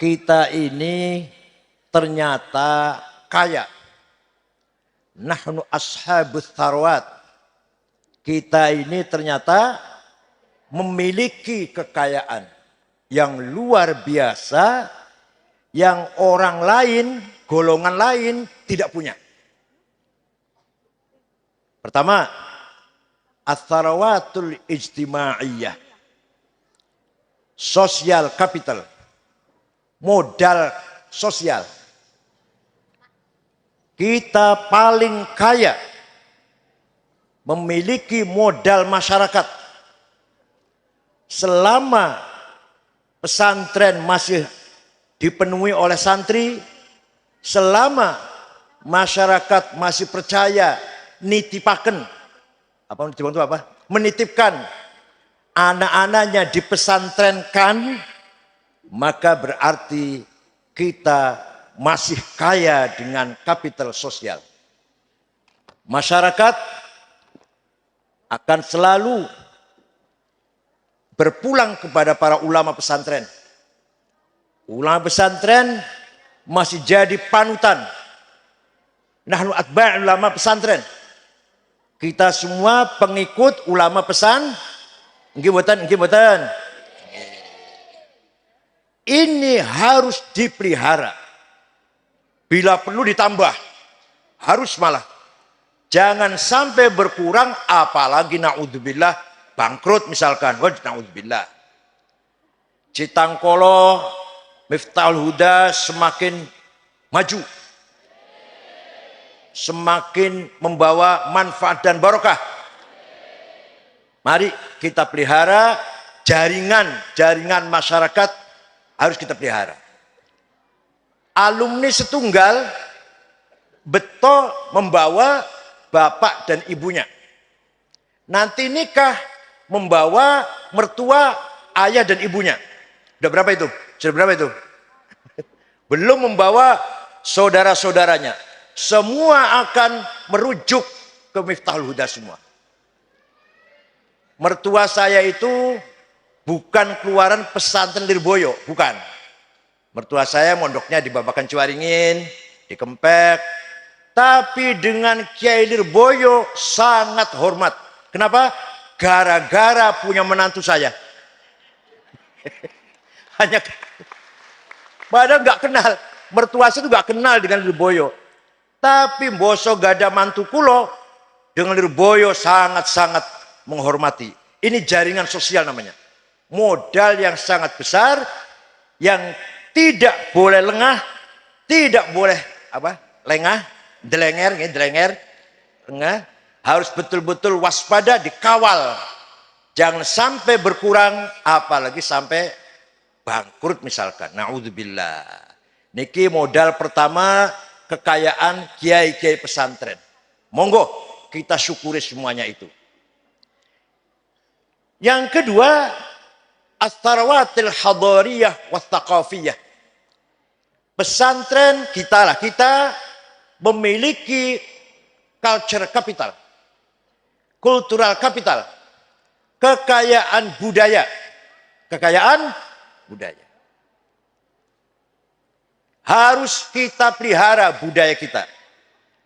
kita ini ternyata kaya. Nahnu ashabus tharwat. Kita ini ternyata memiliki kekayaan yang luar biasa yang orang lain, golongan lain tidak punya. Pertama, ats-tsarawatul ijtimaiyah. Social capital. Modal sosial. Kita paling kaya memiliki modal masyarakat. Selama pesantren masih dipenuhi oleh santri, selama masyarakat masih percaya nitipaken, apa nitipaken itu apa? Menitipkan anak-anaknya dipesantrenkan, maka berarti kita masih kaya dengan kapital sosial. Masyarakat akan selalu berpulang kepada para ulama pesantren. Ulama pesantren masih jadi panutan. Nahnu atba' ulama pesantren. Kita semua pengikut ulama nggih mboten. Ini harus dipelihara. Bila perlu ditambah, harus malah. Jangan sampai berkurang, apalagi na'udzubillah bangkrut misalkan. Na'udzubillah. Citangkolo, Miftahul Huda semakin maju. Semakin membawa manfaat dan barokah. Mari kita pelihara jaringan masyarakat, harus kita pelihara. Alumni setunggal betul membawa bapak dan ibunya. Nanti nikah membawa mertua, ayah dan ibunya. Sudah berapa itu? Belum membawa saudara-saudaranya. Semua akan merujuk ke Miftahul Huda semua. Mertua saya itu bukan keluaran pesantren Lirboyo, bukan. Mertua saya mondoknya di Babakan Ciwaringin, di Kempek. Tapi dengan Kiai Lirboyo sangat hormat. Kenapa? Gara-gara punya menantu saya. Hanya padahal nggak kenal. Mertua saya itu nggak kenal dengan Lirboyo. Tapi Boso Gada Mantu Kulo dengan Lirboyo sangat-sangat menghormati. Ini jaringan sosial namanya. Modal yang sangat besar yang tidak boleh lengah, tidak boleh lengah, delenger, harus betul-betul waspada, dikawal. Jangan sampai berkurang, apalagi sampai bangkrut misalkan. Na'udzubillah. Niki modal pertama kekayaan kiai-kiai pesantren. Monggo kita syukuri semuanya itu. Yang kedua, ats-tsarawatil hadariyah watsaqafiyah. Pesantren kita memiliki culture capital, cultural capital, kekayaan budaya. Harus kita pelihara budaya kita.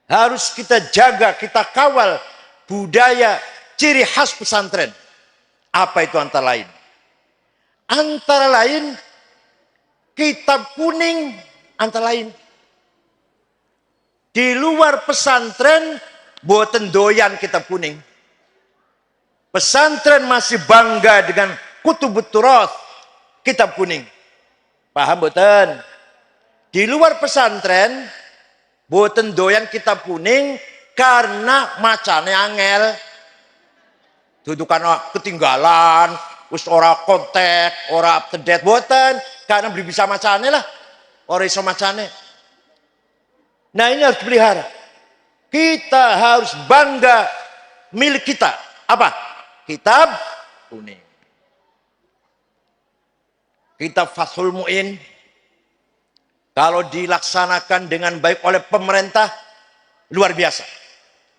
Harus kita jaga, kita kawal budaya ciri khas pesantren. Apa itu antara lain? Antara lain kitab kuning, antara lain. Di luar pesantren boten doyan kitab kuning. Pesantren masih bangga dengan kutubut turath, kitab kuning. Paham boten? Di luar pesantren boten doyan kitab kuning karena macane angel. Dudukan ketinggalan, wis ora kontak, ora up to date boten, karena belum bisa macane lah. Ora iso macane. Nah, ini harus dipelihara. Kita harus bangga milik kita. Apa? Kitab kuning. Kitab Fathul Mu'in kalau dilaksanakan dengan baik oleh pemerintah, luar biasa.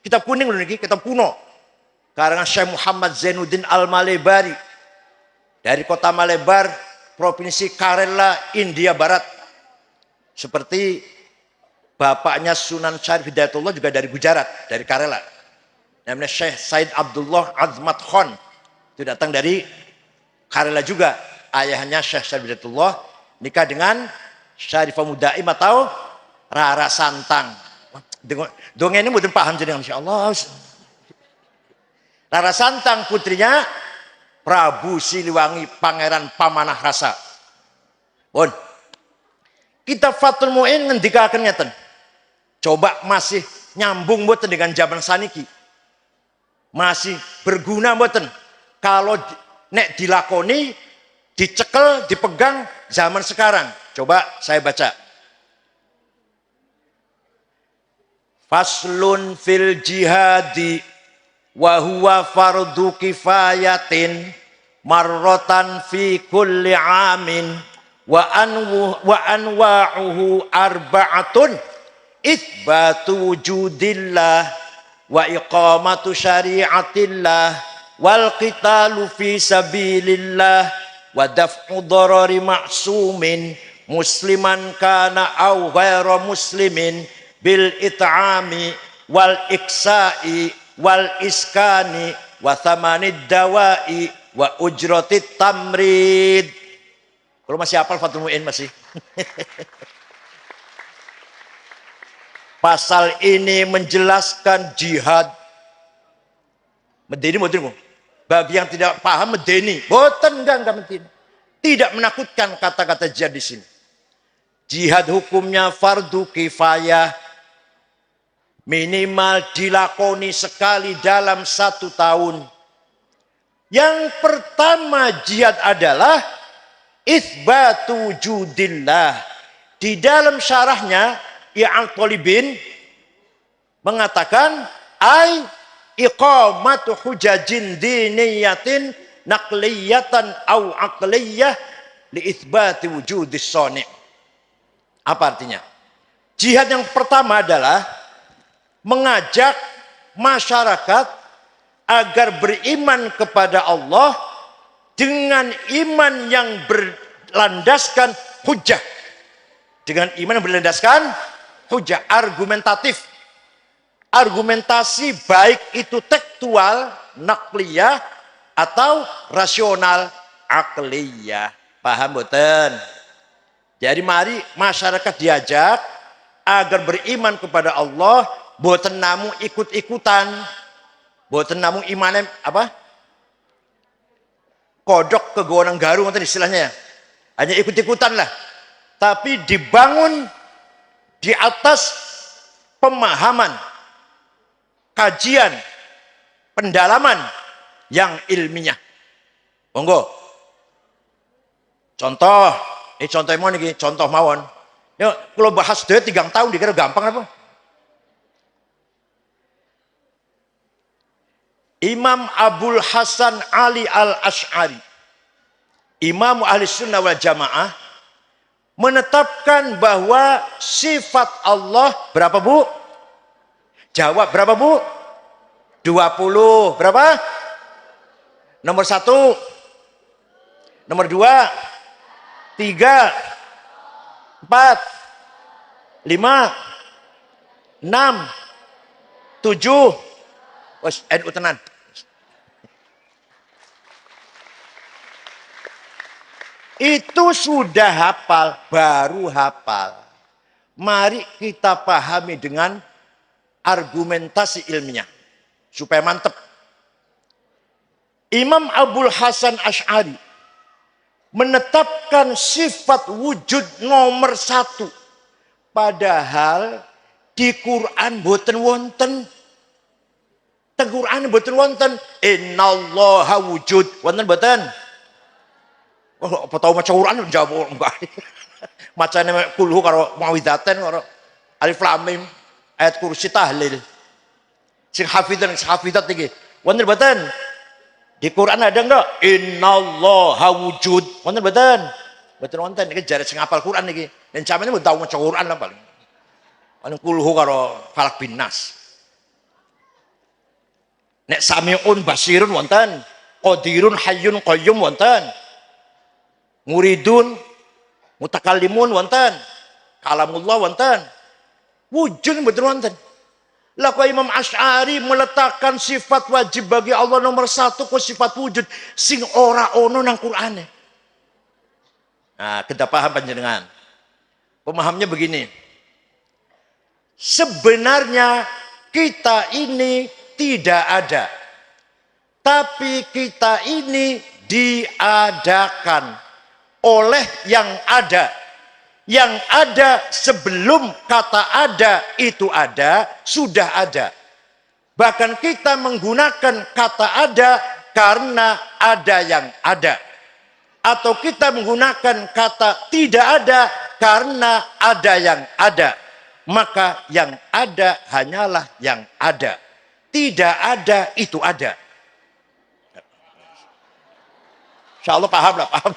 Kitab kuning loh niki, kitab kuno. Karangan Syekh Muhammad Zainuddin Al-Malebari. Dari kota Malebar Provinsi Kerala, India Barat. Seperti bapaknya Sunan Syarif Hidayatullah juga dari Gujarat, dari Kerala. Namanya Syekh Said Abdullah Azmat Khan. Itu datang dari Kerala juga. Ayahnya Syekh Syarif Hidayatullah nikah dengan Syarifah Mudaim atau Rara Santang. Dongeng ini mungkin paham jadi insya Allah. Rara Santang putrinya Prabu Siliwangi Pangeran Pamanah Rasa. Pun kita Fathul Mu'in ngendikaken ngeten. Coba masih nyambung mboten dengan zaman saniki. Masih berguna mboten. Kalau nek dilakoni, dicekel, dipegang zaman sekarang. Coba saya baca. Faslun fil jihadi wa huwa fardu kifayatin marratan fi kulli amin wa anwa'uhu arba'atun itsbatu wujudillah wa iqamatu syari'atillah wal qitalu fi sabilillah wa daf'u darari ma'sumin musliman kana aw ghaira muslimin bil it'ami wal iksa'i wal iskani wa thamanid dawai wa ujratit tamrid. Kalau masih hafal Fathul Mu'in masih. Pasal ini menjelaskan jihad. Medeni modern. Bagi yang tidak paham medeni, boten enggak medeni. Tidak menakutkan kata-kata jihad di sini. Jihad hukumnya fardu kifayah. Minimal dilakoni sekali dalam 1 tahun. Yang pertama jihad adalah itsbatu wujudillah. Di dalam syarahnya I'al Talibin mengatakan ai iqamatu hujajin diniyatin naqliyatan au aqliyah li itsbati wujudis shani'. Apa artinya? Jihad yang pertama adalah mengajak masyarakat agar beriman kepada Allah dengan iman yang berlandaskan hujah. Dengan iman yang berlandaskan hujah, argumentatif. Argumentasi baik itu tekstual, nakliyah, atau rasional, akliyah. Paham boten? Jadi mari masyarakat diajak agar beriman kepada Allah, boten namu ikut-ikutan, boten namu imanem apa? Kodok ke gonang garu ngoten istilahnya. Hanya ikut-ikutan lah. Tapi dibangun di atas pemahaman, kajian, pendalaman yang ilmiah. Monggo. Contoh, ini contoh mau nih, contoh mawon. Yuk, kalau bahas deh 3 tahun dikira gampang apa? Imam Abul Hasan Ali Al-Asy'ari, Imam Ahli Sunnah wal Jamaah, menetapkan bahwa sifat Allah berapa bu? Jawab berapa bu? 20. Berapa? Nomor 1, nomor 2, 3, 4, 5, 6, 7. Wes NU tenan. Itu sudah hafal, baru hafal. Mari kita pahami dengan argumentasi ilmiah supaya mantep. Imam Abul Hasan Asy'ari menetapkan sifat wujud nomor 1. Padahal di Quran boten wonten. Teng Quran boten wonten innallaha wujud. Wonten boten? Oh, apa tahu maca Quran jawab enggak. Macane kulhu karo mawidaten karo alif lam mim ayat kursi tahlil. Sing hafidhan sing hafidat iki. Wonten boten? Di Quran ada enggak? Innallaha wujud. Wonten boten? Boten wonten. Iki jare sing hafal Quran iki. Nen sampeyan mung tau maca Quran lah paling. Anu kulhu karo falak bin nas. Nek sami'un basirun wonten, qadirun hayyun qayyum wonten. muridun, mutakallimun wonten, kalamullah wonten. Wujud betul wonten. Lah kok Imam Asy'ari meletakkan sifat wajib bagi Allah nomor satu kok sifat wujud sing ora ono nang Qur'ane. Nah, kita paham panjenengan. Pemahamnya begini. Sebenarnya kita ini tidak ada. Tapi kita ini diadakan oleh yang ada. Yang ada sebelum kata ada itu ada, sudah ada. Bahkan kita menggunakan kata ada karena ada yang ada. Atau kita menggunakan kata tidak ada karena ada yang ada. Maka yang ada hanyalah yang ada. Tidak ada itu ada. Insya Allah paham lah, paham.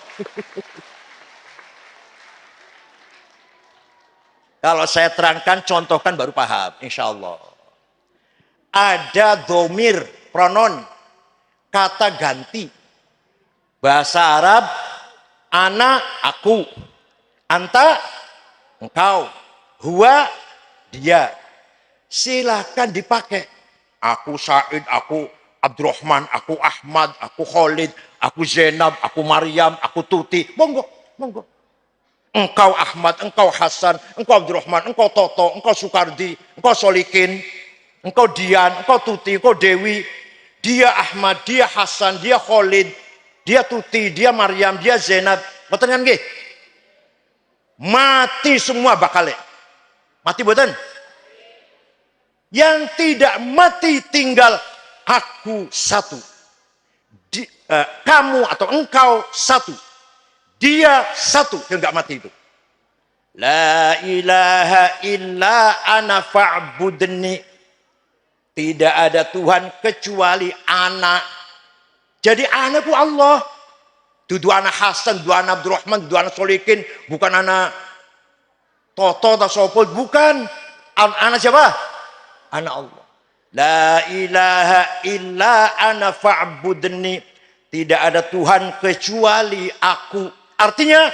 Kalau saya terangkan, contohkan baru paham. Insya Allah. Ada domir, pronon, kata ganti. Bahasa Arab, ana, aku. Anta, engkau. Huwa, dia. Silahkan dipakai. Aku Said, aku Abdurrahman, aku Ahmad, aku Khalid, aku Zainab, aku Maryam, aku Tuti. Monggo, monggo. Engkau Ahmad, engkau Hasan, engkau Abdurrahman, engkau Toto, engkau Sukardi, engkau Solikin, engkau Dian, engkau Tuti, engkau Dewi. Dia Ahmad, dia Hasan, dia Khalid, dia Tuti, dia Maryam, dia Zainab. Mboten kan nggih? Mati semua bakale. Mati mboten? Yang tidak mati tinggal aku satu. Kamu atau engkau satu. Dia satu yang enggak mati itu. La ilaha illa ana fa'budni. Tidak ada Tuhan kecuali ana. Jadi ana ku Allah. Dudu ana Hasan, dudu ana Abdurrahman, dudu ana Solikin, bukan ana Toto atau Sopol, bukan. Ana siapa? Ana Allah. La ilaha illa ana fa'budni. Tidak ada Tuhan kecuali aku. Artinya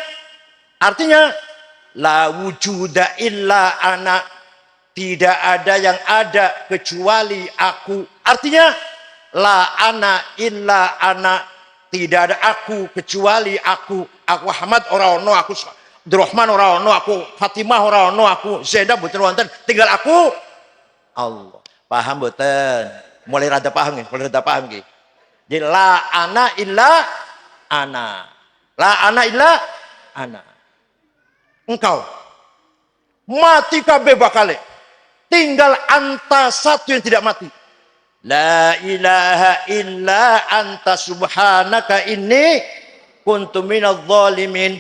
la wujuda illa ana, tidak ada yang ada kecuali aku. Artinya la ana illa ana, tidak ada aku kecuali aku. Aku Ahmad ora ono, aku Abdurrahman ora ono, aku Fatimah ora ono, aku Zainab mboten wonten, tinggal aku Allah. Paham mboten? Mulai rada paham nggih, mulai rada paham nggih. Jadi la ana illa ana. La ana illa ana. Engkau mati kabeh bakale. Tinggal anta satu yang tidak mati. La ilaha illa anta subhanaka inni kuntu minadh dhalimin.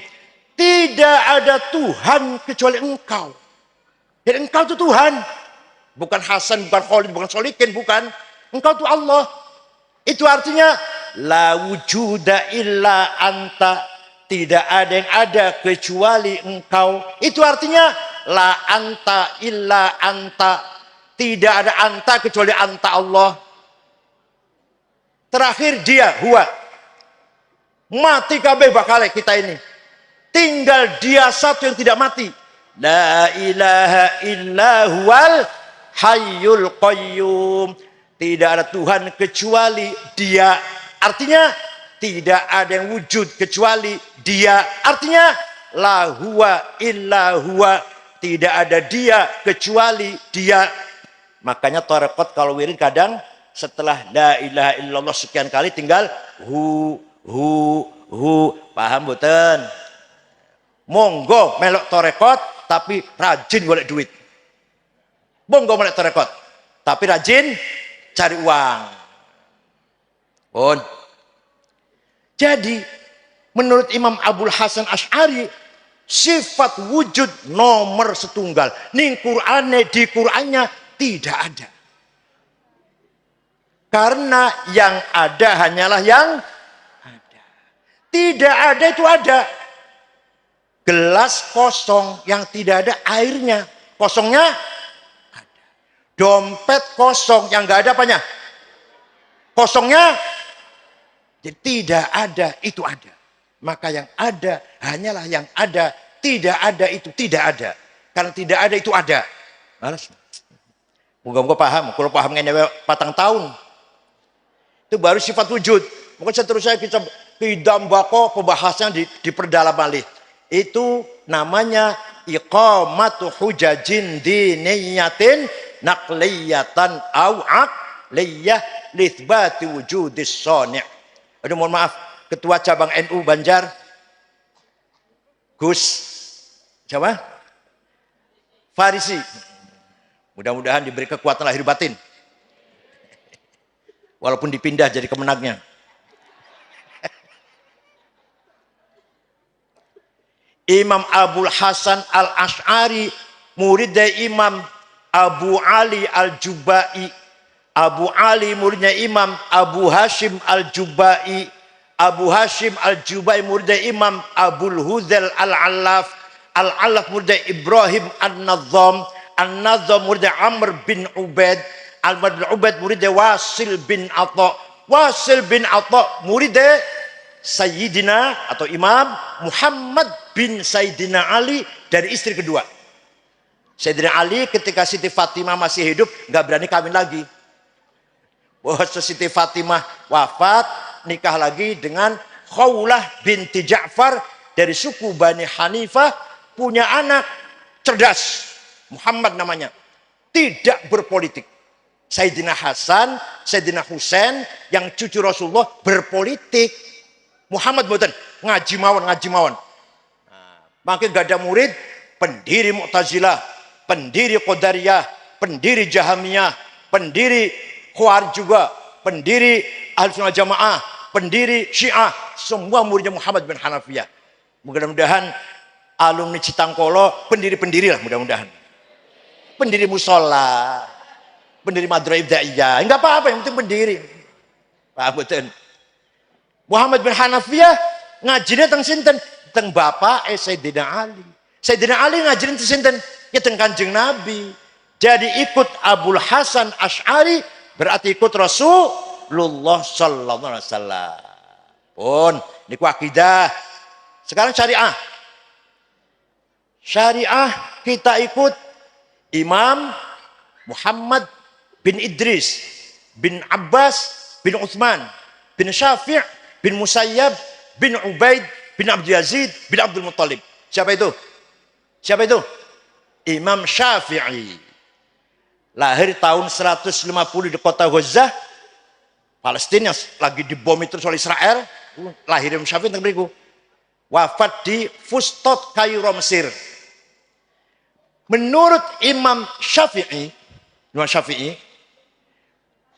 Tidak ada Tuhan kecuali engkau. Jadi engkau itu Tuhan. Bukan Hasan, bukan Khalid, bukan Solikin, bukan. Engkau itu Allah. Itu artinya la wujuda illa anta, tidak ada yang ada kecuali engkau. Itu artinya la anta illa anta, tidak ada anta kecuali anta Allah. Terakhir dia huwa. Mati kabeh bakale kita ini. Tinggal dia satu yang tidak mati. La ilaha illa huwal hayyul qayyum. Tidak ada Tuhan kecuali dia. Artinya tidak ada yang wujud kecuali dia. Artinya la huwa illa huwa. Tidak ada dia kecuali dia. Makanya tarekat kalau wirid kadang setelah la ilaha illallah sekian kali tinggal hu. Paham mboten? Monggo melok tarekat tapi rajin golek duit. Monggo melok tarekat tapi rajin cari uang. Pun. Jadi menurut Imam Abul Hasan Asy'ari sifat wujud nomor setunggal. Ning Qur'ane di Qur'annya tidak ada. Karena yang ada hanyalah yang ada. Tidak ada itu ada. Gelas kosong yang tidak ada airnya. Kosongnya dompet kosong yang nggak ada apanya? Kosongnya. Jadi tidak ada, itu ada. Maka yang ada hanyalah yang ada. Tidak ada itu tidak ada. Karena tidak ada itu ada. Malas. Moga-moga paham. Kalau paham ngene patang tahun. Itu baru sifat wujud. Mungkin seterusnya kita bako pembahasannya diperdalam balik. Itu namanya iqamatu hujajin diniyatin naqliyatan au aqliyah litsbati wujudis shani'. Aduh mohon maaf, Ketua Cabang NU Banjar Gus siapa? Farisi. Mudah-mudahan diberi kekuatan lahir batin. Walaupun dipindah jadi kemenangnya. Imam Abul Hasan Al-Ash'ari, murid dari Imam Abu Ali Al-Jubai. Abu Ali muridnya Imam Abu Hashim Al-Jubai. Abu Hashim Al-Jubai murid dari Imam Abul Hudzal Al-Allaf. Al-Allaf murid dari Ibrahim An-Nazzam. An-Nazzam murid dari Amr bin Ubaid. Amr bin Ubaid murid dari Wasil bin Atha. Wasil bin Atha murid dari Sayyidina atau Imam Muhammad bin Sayyidina Ali dari istri kedua. Sayyidina Ali ketika Siti Fatimah masih hidup nggak berani kawin lagi. Wah, Siti Fatimah wafat, nikah lagi dengan Khawlah binti Ja'far dari suku Bani Hanifah, punya anak cerdas, Muhammad namanya, tidak berpolitik. Sayyidina Hasan, Sayyidina Husain yang cucu Rasulullah berpolitik. Muhammad boten ngaji mawon. Makin gak ada murid, pendiri Mu'tazilah, pendiri Qadariyah, pendiri Jahamiyah, pendiri Khawarij juga, pendiri Ahlussunnah Jamaah, pendiri Syiah, semua muridnya Muhammad bin Hanafiyah. Mudah-mudahan alumni Citangkolo pendiri-pendiri lah mudah-mudahan. Pendiri musola, pendiri madrasah ibtidaiyah, enggak apa-apa yang penting pendiri. Pak boten. Muhammad bin Hanafiyah ngajinya teng sinten? Teng bapak Sayyidina Ali. Sayyidina Ali ngajinya teng sinten? Ya teng Kanjeng Nabi. Jadi ikut Abul Hasan Asy'ari berarti ikut Rasulullah sallallahu alaihi wasallam. Pun niku akidah. Sekarang syariah. Syariah kita ikut Imam Muhammad bin Idris bin Abbas bin Utsman bin Syafi' bin Musayyab bin Ubaid bin Abdul Yazid bin Abdul Muttalib. Siapa itu? Siapa itu? Imam Syafi'i. Lahir tahun 150 di kota Gaza, Palestina, yang lagi dibom terus oleh Israel. Lahir Imam Syafi'i teng mriku. Wafat di Fustot, Kairo, Mesir. Menurut Imam Syafi'i,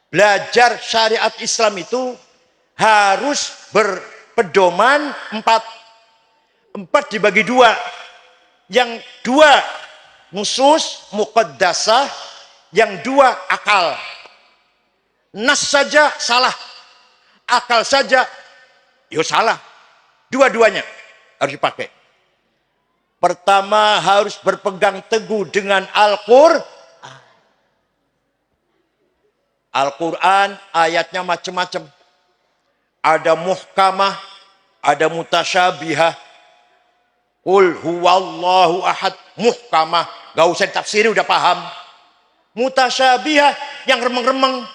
belajar syariat Islam itu harus berpedoman empat dibagi dua. Yang dua nusus muqaddasah, yang dua akal. Nas saja salah, akal saja yo salah. Dua-duanya harus dipakai. Pertama harus berpegang teguh dengan Al-Qur'an. Al-Quran ayatnya macam-macam. Ada muhkamah, ada mutasyabihah. Qul huwallahu ahad, muhkamah. Gak usah ditafsiri, udah paham. Mutasyabihah yang remeng-remeng.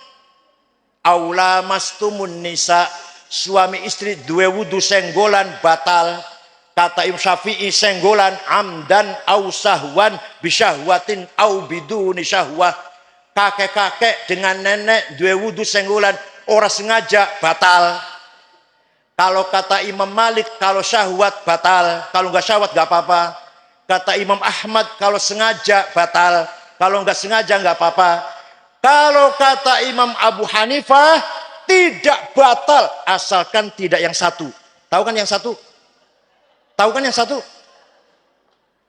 Aula mastumun nisa, suami istri dua wudu senggolan batal. Kata Imam Syafi'i senggolan amdan au sahwan bisyahwatin au biduni syahwah. Kakek-kakek dengan nenek dua wudu senggolan orang sengaja batal. Kalau kata Imam Malik kalau syahwat batal, kalau enggak syahwat enggak apa-apa. Kata Imam Ahmad kalau sengaja batal, kalau enggak sengaja enggak apa-apa. Kalau kata Imam Abu Hanifah tidak batal asalkan tidak yang satu. Tahu kan yang satu? Tahu kan yang satu?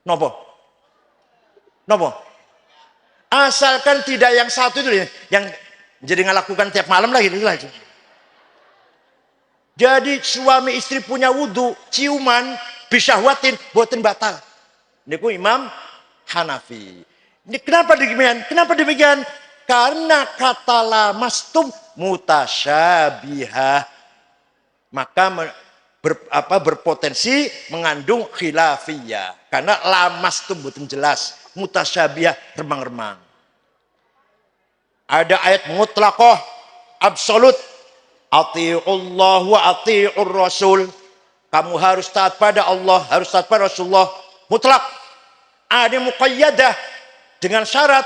Nopo? Nopo? Asalkan tidak yang satu itu yang jadi ngelakukan tiap malam lah gitu lah. Jadi suami istri punya wudhu, ciuman, bisyahwatin, buatin batal. Ini ku Imam Hanafi. Ini kenapa demikian? Kenapa demikian? Karena kata lamastum mutasyabihah. Maka berpotensi mengandung khilafiyah. Karena lamas itu betul jelas, mutasyabihah, remang-remang. Ada ayat mutlaqah, absolut. Ati'ullah wa ati'ur rasul. Kamu harus taat pada Allah, harus taat pada Rasulullah. Mutlak. Ada muqayyadah dengan syarat.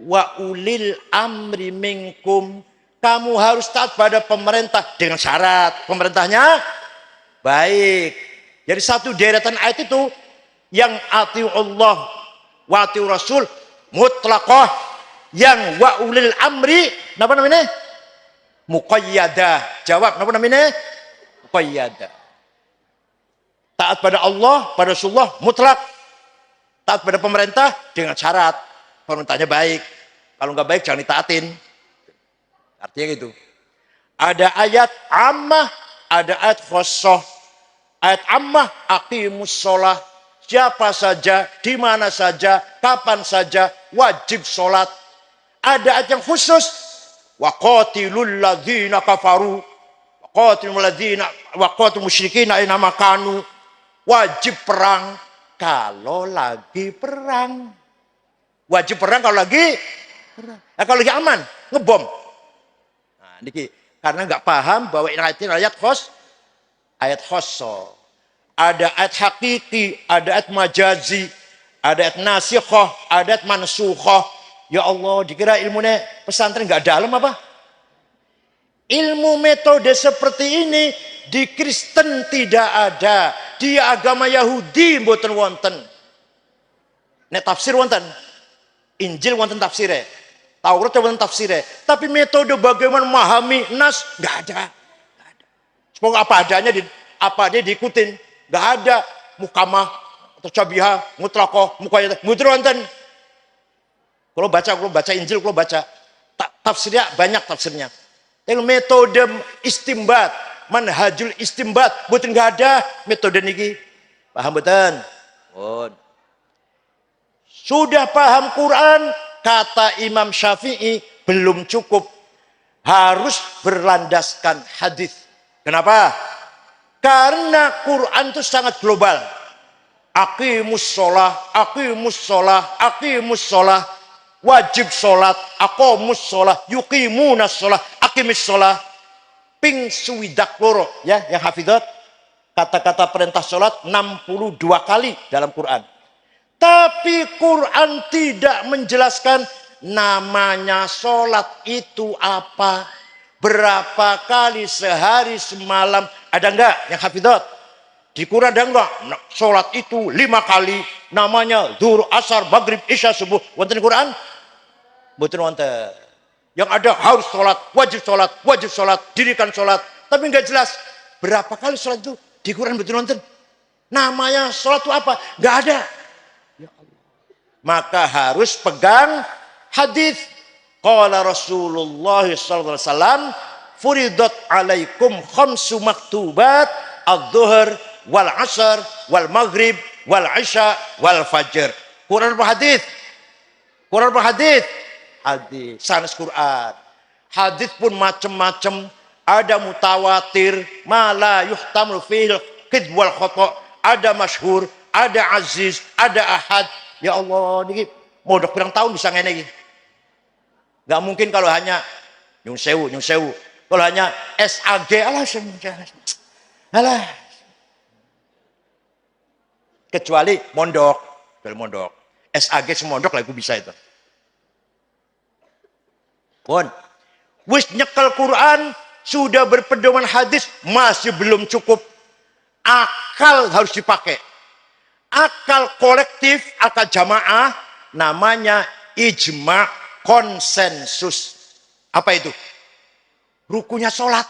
Wa ulil amri minkum. Kamu harus taat pada pemerintah dengan syarat. Pemerintahnya baik. Jadi satu deretan ayat itu yang ati'ullah wa ati'ur rasul mutlaqah, yang wa ulil amri apa namanya? Muqayyadah. Jawab apa namanya? Muqayyadah. Taat pada Allah, pada Rasulullah mutlak. Taat pada pemerintah dengan syarat. Pemerintahnya baik. Kalau nggak baik jangan ditaatin. Artinya gitu. Ada ayat ammah, ada ayat khosoh. Ayat ammah, aqimus sholah. Siapa saja, di mana saja, kapan saja, wajib sholat. Ada ayat yang khusus. Wa qatilul ladzina kafaru. Wa qatilul ladzina wa qatilul musyrikin aina makanu. Wajib perang kalau lagi perang. Wajib perang kalau lagi perang. Nah, kalau lagi aman, ngebom. Nah, ini karena nggak paham bahwa ini ayat khos, ayat khosso. Ada ayat hakiki, ada ayat majazi, ada ayat nasikhah, ada ayat mansukhah. Ya Allah, dikira ilmunya pesantren nggak dalam apa? Ilmu metode seperti ini di Kristen tidak ada, di agama Yahudi mboten wonten. Nek tafsir wonten, Injil wonten tafsire, Taurat wonten tafsire, tapi metode bagaimana memahami nas nggak ada. Semoga apa adanya apa dia diikutin, nggak ada mukamah atau cabihah, mutlaqah, muqayyadah, mboten wonten. Kalau baca Injil, kalau baca tafsirnya banyak tafsirnya. Yang metode istimbat, manhajul istimbat, bukan nggak ada metode niki. Paham betul? Sudah paham Quran, kata Imam Syafi'i belum cukup, harus berlandaskan hadis. Kenapa? Karena Quran itu sangat global. Aqimus sholah, aqimus sholah, aqimus sholah. Wajib sholat, aqamus sholah, yuqimunas sholah, aqimis sholah. Ping suwidak loro, ya, yang hafidhat. Kata-kata perintah sholat 62 kali dalam Quran. Tapi Quran tidak menjelaskan namanya sholat itu apa. Berapa kali sehari semalam. Ada enggak yang hafidhat? Di Quran ada enggak? Sholat itu 5 kali. Namanya zuhur, asar, maghrib, isya, subuh. Wonten Quran? Mboten wonten. Yang ada harus sholat, wajib sholat, dirikan sholat. Tapi enggak jelas berapa kali sholat itu di Quran betul wonten. Namanya sholat itu apa? Enggak ada. Ya Allah. Maka harus pegang hadis. Qala Rasulullah sallallahu alaihi wasallam, furidat alaikum khamsu maktubat adz-dzuhr wal asar wal maghrib wal isya wal fajr. Quran apa hadis? Quran apa hadis? Hadis, sanes Quran. Hadis pun macam-macam, ada mutawatir, mala yuhtamul fil qid wal khata', ada masyhur, ada aziz, ada ahad. Ya Allah, niki modok pirang tahun bisa ngene iki. Enggak mungkin kalau hanya nyun sewu. Kalau hanya SAG, alah. Kecuali mondok. SAG semondok lah aku bisa itu. Pun wis nyekel Quran, sudah berpedoman hadis, masih belum cukup. Akal harus dipakai. Akal kolektif, akal jamaah, namanya ijma' konsensus. Apa itu? Rukunya sholat.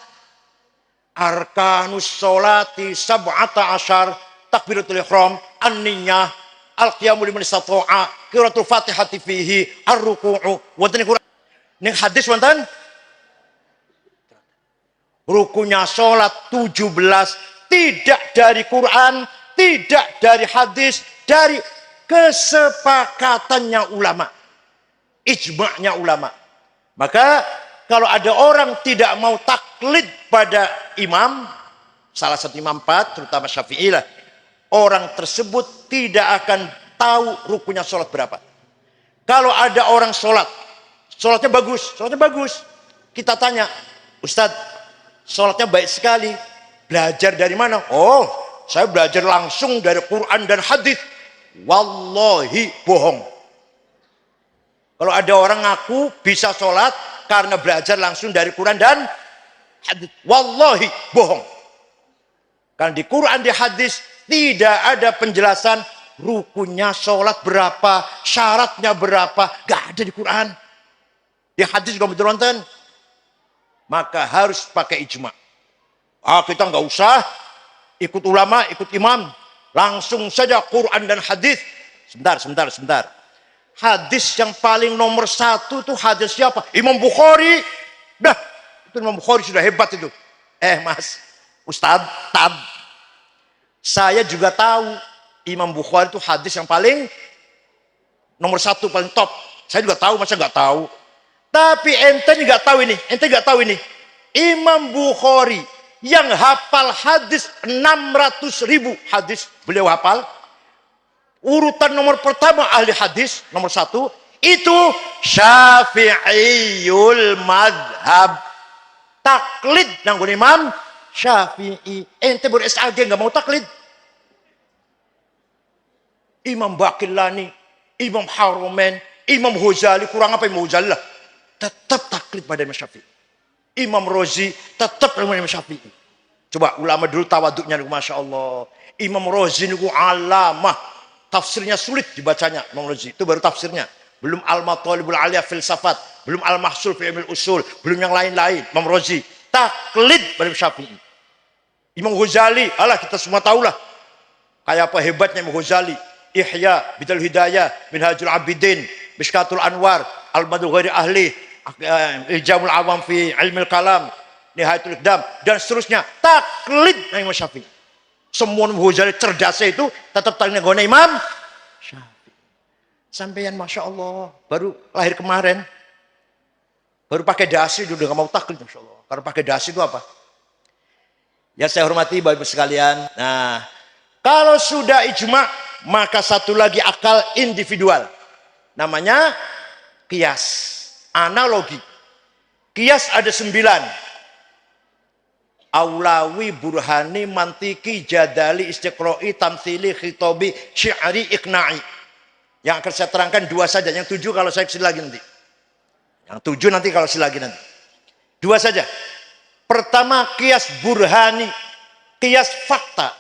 Arkanus sholati sab'ata asyar, takbiratul ihram, an-niyah, al-qiyamu liman istata'a, qiraatul fatihati fihi, ar-ruku'u. Wonten Quran. Ning hadis wonten. Rukunya sholat 17, tidak dari Quran, tidak dari hadis, dari kesepakatannya ulama. Ijma'nya ulama. Maka kalau ada orang tidak mau taklid pada imam, salah satu imam 4, terutama Syafi'i lah, orang tersebut tidak akan tahu rukunnya sholat berapa. Kalau ada orang sholatnya bagus, kita tanya, Ustadz, sholatnya baik sekali, belajar dari mana? Oh, saya belajar langsung dari Quran dan hadis. Wallahi bohong. Kalau ada orang ngaku bisa sholat karena belajar langsung dari Quran dan hadis, wallahi bohong. Karena di Quran, di hadis tidak ada penjelasan rukunnya sholat berapa, syaratnya berapa, gak ada di Quran. Di hadis juga betul nonton. Maka harus pakai ijma. Kita nggak usah ikut ulama, ikut imam, langsung saja Quran dan hadis. Sebentar. Hadis yang paling nomor 1 itu hadis siapa? Imam Bukhari. Dah, itu Imam Bukhari sudah hebat itu. Mas, Ustadz, saya juga tahu Imam Bukhari itu hadis yang paling nomor 1, paling top. Saya juga tahu, masa nggak tahu? Tapi ente nggak tahu ini. Imam Bukhari yang hafal hadis 600.000 hadis beliau hafal. Urutan nomor pertama ahli hadis nomor 1 itu Syafi'iyul madhab. Taklid nanggung Imam Syafi'i. Ente ber-SAG nggak mau taklid. Imam Baqillani, Imam Haromen, Imam Ghazali, kurang apa Imam Ghazali lah. Tetap taklid pada Imam Syafi'i. Imam Razi tetap dengan Imam Syafi'i. Coba ulama dulu tawaduknya, Masya Allah. Imam Razi itu alamah. Tafsirnya sulit dibacanya, Imam Razi. Itu baru tafsirnya. Belum Al-Matalibul Aliyah filsafat. Belum Al-Mahsul fi Ilmil Usul. Belum yang lain-lain. Imam Razi. Taklid pada Imam Syafi'i. Imam Ghazali, kita semua tahulah. Kayak apa hebatnya Imam Ghazali. Ihya, Bidal Hidayah, Minhajul Abidin, Mishkatul Anwar, Al-Madul Ghairi Ahli, Ijamul Awam fi Ilmil Kalam, Nihayatul Iqdam, dan seterusnya. Taklid Imam Syafi'i. Semua Imam Ghazali cerdasnya itu tetap taklidnya guna Imam Syafi'i. Sampeyan Masya Allah, baru lahir kemarin, baru pakai dasi udah nggak mau taklid, Masya Allah. Karena pakai dasi itu apa? Ya saya hormati Bapak Ibu sekalian. Nah, kalau sudah ijma, maka satu lagi akal individual. Namanya qiyas, analogi. Qiyas ada 9. Aulawi, burhani, mantiki, jadali, istiqro'i, tamthili, khitobi, syi'ari, iqna'i. Yang akan saya terangkan 2 saja. Yang 7 kalau saya kesini lagi nanti. Yang 7 nanti kalau kesini lagi nanti. 2 saja. Pertama, qiyas burhani. Qiyas fakta.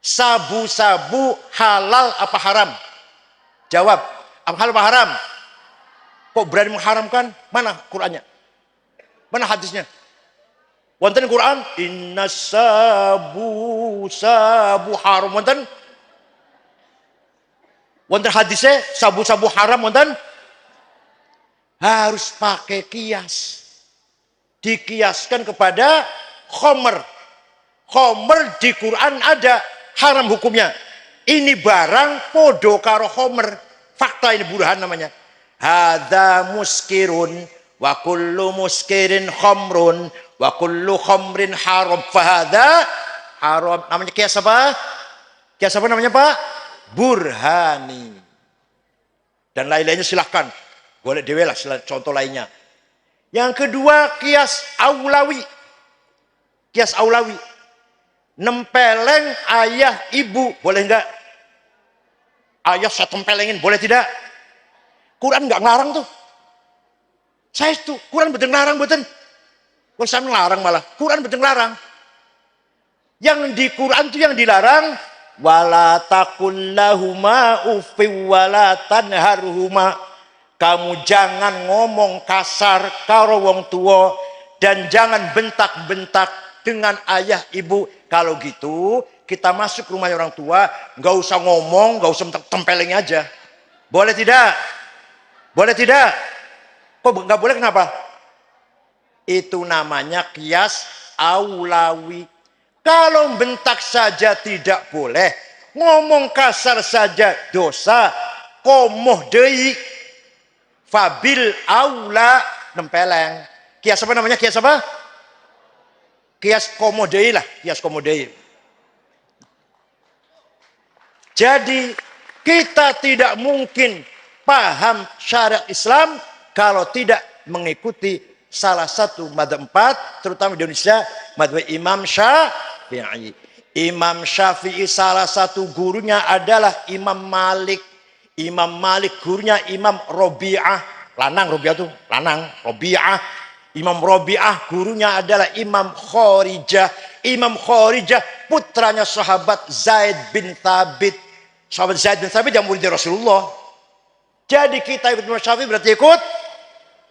Sabu-sabu halal apa haram? Jawab. Apa halal apa haram? Kok berani mengharamkan? Mana Qur'annya? Mana hadisnya? Wonten Quran, inna sabu haram. Wonten hadisnya sabu haram wonten. Harus pakai kias. Dikiaskan kepada khomer. Khomer di Quran ada, haram hukumnya. Ini barang podo karo khomer. Fakta ini burhan namanya. Hadza muskirun wa kullu muskirin khamrun wa kullu khamrin haram fahadha haram. Namanya kias apa? Kias apa namanya Pak? Burhani. Dan lain-lainnya silahkan. Boleh dewe lah contoh lainnya. Yang kedua kias aulawi. Kias aulawi. Nempeleng ayah ibu. Boleh enggak? Ayah saya tempelengin. Boleh tidak? Quran enggak ngelarang tuh. Saya itu Quran betul ngelarang betul. Kalau saya ngelarang malah. Quran betul ngelarang. Yang di Quran itu yang dilarang. Wala taqullahuma uffi wala tanharhuma. Kamu jangan ngomong kasar karo wong tua. Dan jangan bentak-bentak dengan ayah ibu. Kalau gitu kita masuk rumah orang tua. Nggak usah ngomong, nggak usah tempeleng aja. Boleh tidak? Boleh tidak? Kok nggak boleh kenapa? Itu namanya qiyas aulawi. Kalau bentak saja tidak boleh, ngomong kasar saja dosa, komoh deui, fabil aula nempeleng. Qiyas apa namanya? Qiyas apa? Kias komodei lah, kias komodei. Jadi kita tidak mungkin paham syariat Islam kalau tidak mengikuti salah satu madzhab 4, terutama di Indonesia, madzhab Imam Syafi'i. Imam Syafi'i salah satu gurunya adalah Imam Malik. Imam Malik gurunya Imam Robi'ah. Lanang Robi'ah itu, lanang Robi'ah. Imam Robi'ah gurunya adalah Imam Khorijah. Imam Khorijah putranya sahabat Zaid bin Thabit. Sahabat Zaid bin Thabit yang murid Rasulullah. Jadi kita ikut Imam Syafi'i berarti ikut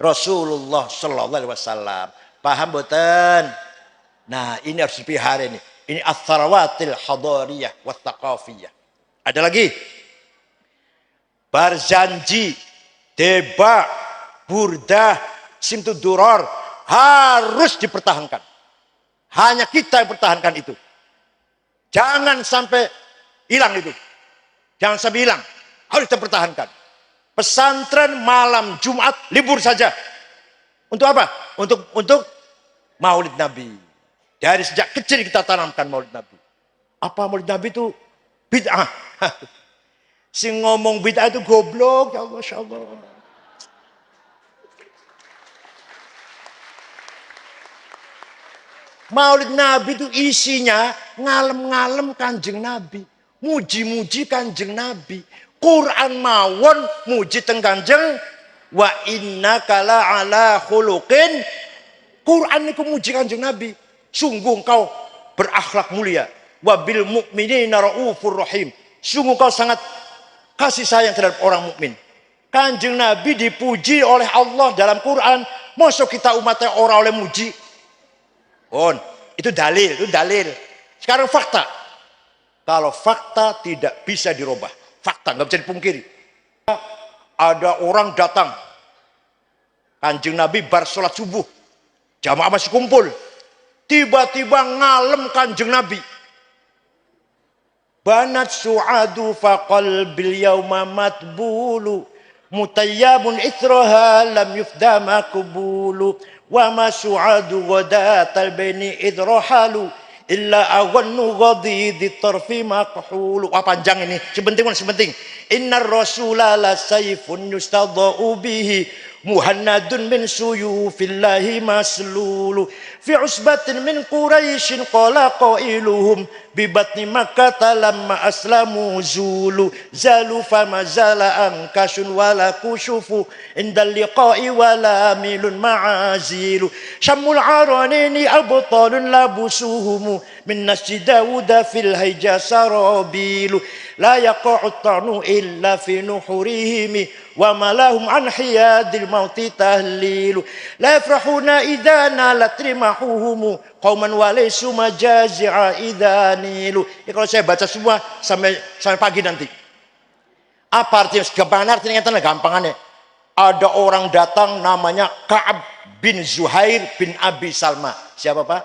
Rasulullah Sallallahu Alaihi Wasallam. Paham boten? Nah ini harus dipelihara ini. Ini ats-tsarawatil hadariyah wa tsaqafiyah. Ada lagi. Barzanji, Deba, Burdah, Simtud Duror harus dipertahankan. Hanya kita yang pertahankan itu. Jangan sampai hilang itu. Jangan sampai hilang. Harus kita pertahankan. Pesantren malam Jumat libur saja. Untuk apa? Untuk Maulid Nabi. Dari sejak kecil kita tanamkan Maulid Nabi. Apa Maulid Nabi itu? Bid'ah. Si ngomong bid'ah itu goblok. Ya Allah, Masya Allah. Maulid Nabi itu isinya ngalem-ngalem Kanjeng Nabi. Muji-muji Kanjeng Nabi. Quran mawon muji teng Kanjeng. Wa innaka la ala khuluqin. Quran itu muji Kanjeng Nabi. Sungguh engkau berakhlak mulia. Wabil mu'minina raufur rahim. Sungguh engkau sangat kasih sayang terhadap orang mukmin. Kanjeng Nabi dipuji oleh Allah dalam Quran. Masa kita umatnya orang oleh muji? Itu dalil. Sekarang fakta. Kalau fakta tidak bisa dirubah. Fakta nggak bisa dipungkiri. Ada orang datang. Kanjeng Nabi bar sholat subuh. Jamaah masih kumpul. Tiba-tiba ngalem Kanjeng Nabi. Banat su'adu faqal bil yawma matbulu. Mutayyamun ithraha lam yufda makbulu. Wa ma su'adu wadatal baini idrahalu. Illa awannu ghadidi tarfi maqhulu. Wah panjang ini. Sebenting. Innar rasula la sayfun yustadha'u bihi. Muhannadun min suyufillahi maslulu. Fi usbatin min Quraisyin qala qailuhum. Bibatni makkata lamma aslamu zulu. Zalu fama zala angkasun wala kushufu. Indal liqa'i wala milun ma'azilu. Syamul aranini abtalun labusuhumu. Min nasji Dawuda fil hayja sarabilu. La yaqa'u ta'nu illa fi nuhurihimi. Wa malahum an hiyadil mauti tahlilu. La yafrahuna idha nalat rimahuhumu. Qauman walaysu majazi'a idha nilu. Ya, kalau saya baca semua sampai pagi nanti. Apa artinya? Gampangannya. Ada orang datang namanya Ka'ab bin Zuhair bin Abi Salma. Siapa Pak?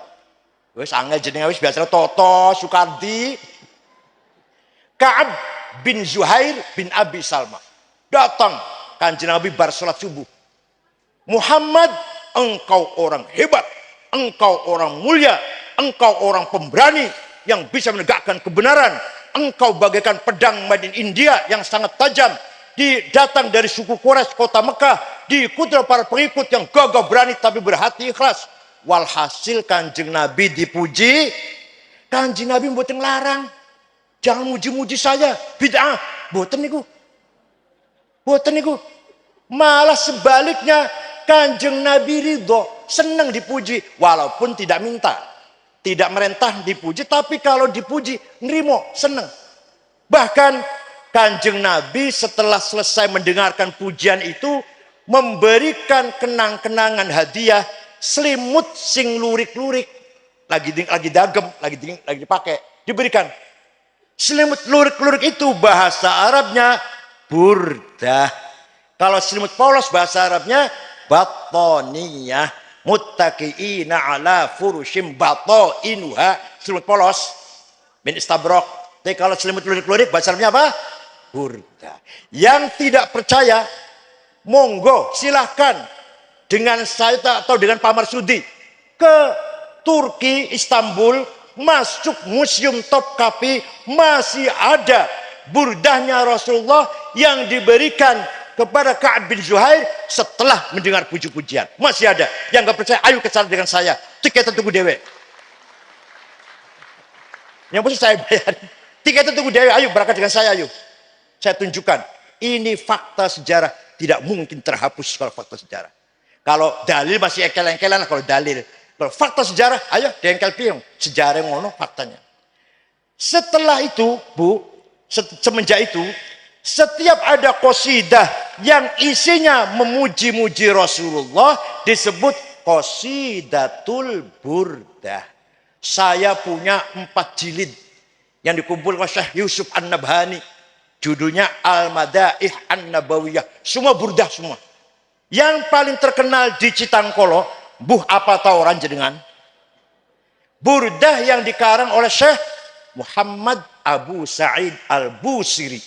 Wes angel jenenge wis biasa Toto Sukardi. Ka'ab bin Zuhair bin Abi Salma. Datang Kanjeng Nabi bar salat subuh. Muhammad, engkau orang hebat, engkau orang mulia, engkau orang pemberani yang bisa menegakkan kebenaran. Engkau bagaikan pedang made in India yang sangat tajam. Datang dari suku Quraisy kota Mekah, diikuti oleh para pengikut yang gagah berani tapi berhati ikhlas. Walhasil Kanjeng Nabi dipuji. Kanjeng Nabi mboten larang. Jangan muji-muji saya, bid'ah. Mboten niku. Malah sebaliknya Kanjeng Nabi ridho, senang dipuji walaupun tidak minta, tidak merentah dipuji, tapi kalau dipuji nrimo, senang. Bahkan Kanjeng Nabi setelah selesai mendengarkan pujian itu memberikan kenang-kenangan hadiah selimut sing lurik-lurik, lagi dagem, lagi dipakai, diberikan. Selimut lurik-lurik itu bahasa Arabnya burdah. Kalau selimut polos bahasa Arabnya batoniyah. Muttaqiina ala furushim batoinuha. Selimut polos min istabrok. Tapi kalau selimut lurik-lurik bahasa Arabnya apa? Burdah. Yang tidak percaya, monggo silahkan dengan saya atau dengan Pak Marsudi ke Turki, Istanbul, masuk Museum Topkapi, masih ada burdahnya Rasulullah yang diberikan kepada Ka'ab bin Zuhair setelah mendengar puji-pujian. Masih ada. Yang gak percaya, ayo ke sana dengan saya. Tiketnya tunggu dewe. Yang pasti saya bayar. Tiketnya tunggu dewe, ayo berangkat dengan saya, ayo. Saya tunjukkan. Ini fakta sejarah. Tidak mungkin terhapus kalau fakta sejarah. Kalau dalil masih engkel-engkelan, kalau dalil. Kalau fakta sejarah, ayo diengkel piung. Sejarah yang ngono faktanya. Setelah itu, Bu, semenjak itu, setiap ada qasidah yang isinya memuji-muji Rasulullah disebut qasidatul burdah. Saya punya 4 jilid yang dikumpulkan Syekh Yusuf An-Nabhani. Judulnya Al-Madaih An-Nabawiyah. Semua burdah semua. Yang paling terkenal di Citangkolo, buh apa tahu orang jenengan? Burdah yang dikarang oleh Syekh Muhammad Abu Sa'id Al-Busiri.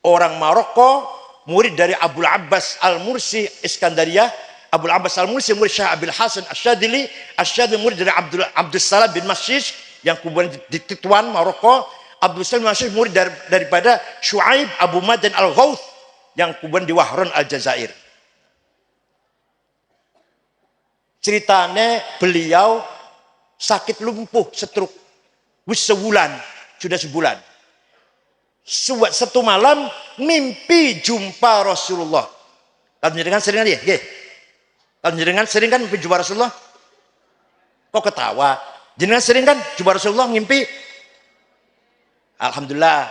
Orang Maroko, murid dari Abul Abbas Al-Mursi Iskandaria. Abul Abbas Al-Mursi murid Syekh Abil Hasan Asyadili. Asyadili murid dari Abdul Salam bin Masyish yang kemudian di Tituan, Maroko. Abdul Salam bin Masyish murid daripada Shu'aib Abu Madan Al-Ghawth yang kemudian di Wahran Al-Jazair. Ceritanya beliau sakit lumpuh, stroke. Sebulan, sudah sebulan. Satu malam mimpi jumpa Rasulullah. Kalau jenengan sering kan ya? Kalau jenengan sering kan mimpi jumpa Rasulullah? Kok ketawa? Jenengan sering kan jumpa Rasulullah mimpi? Alhamdulillah.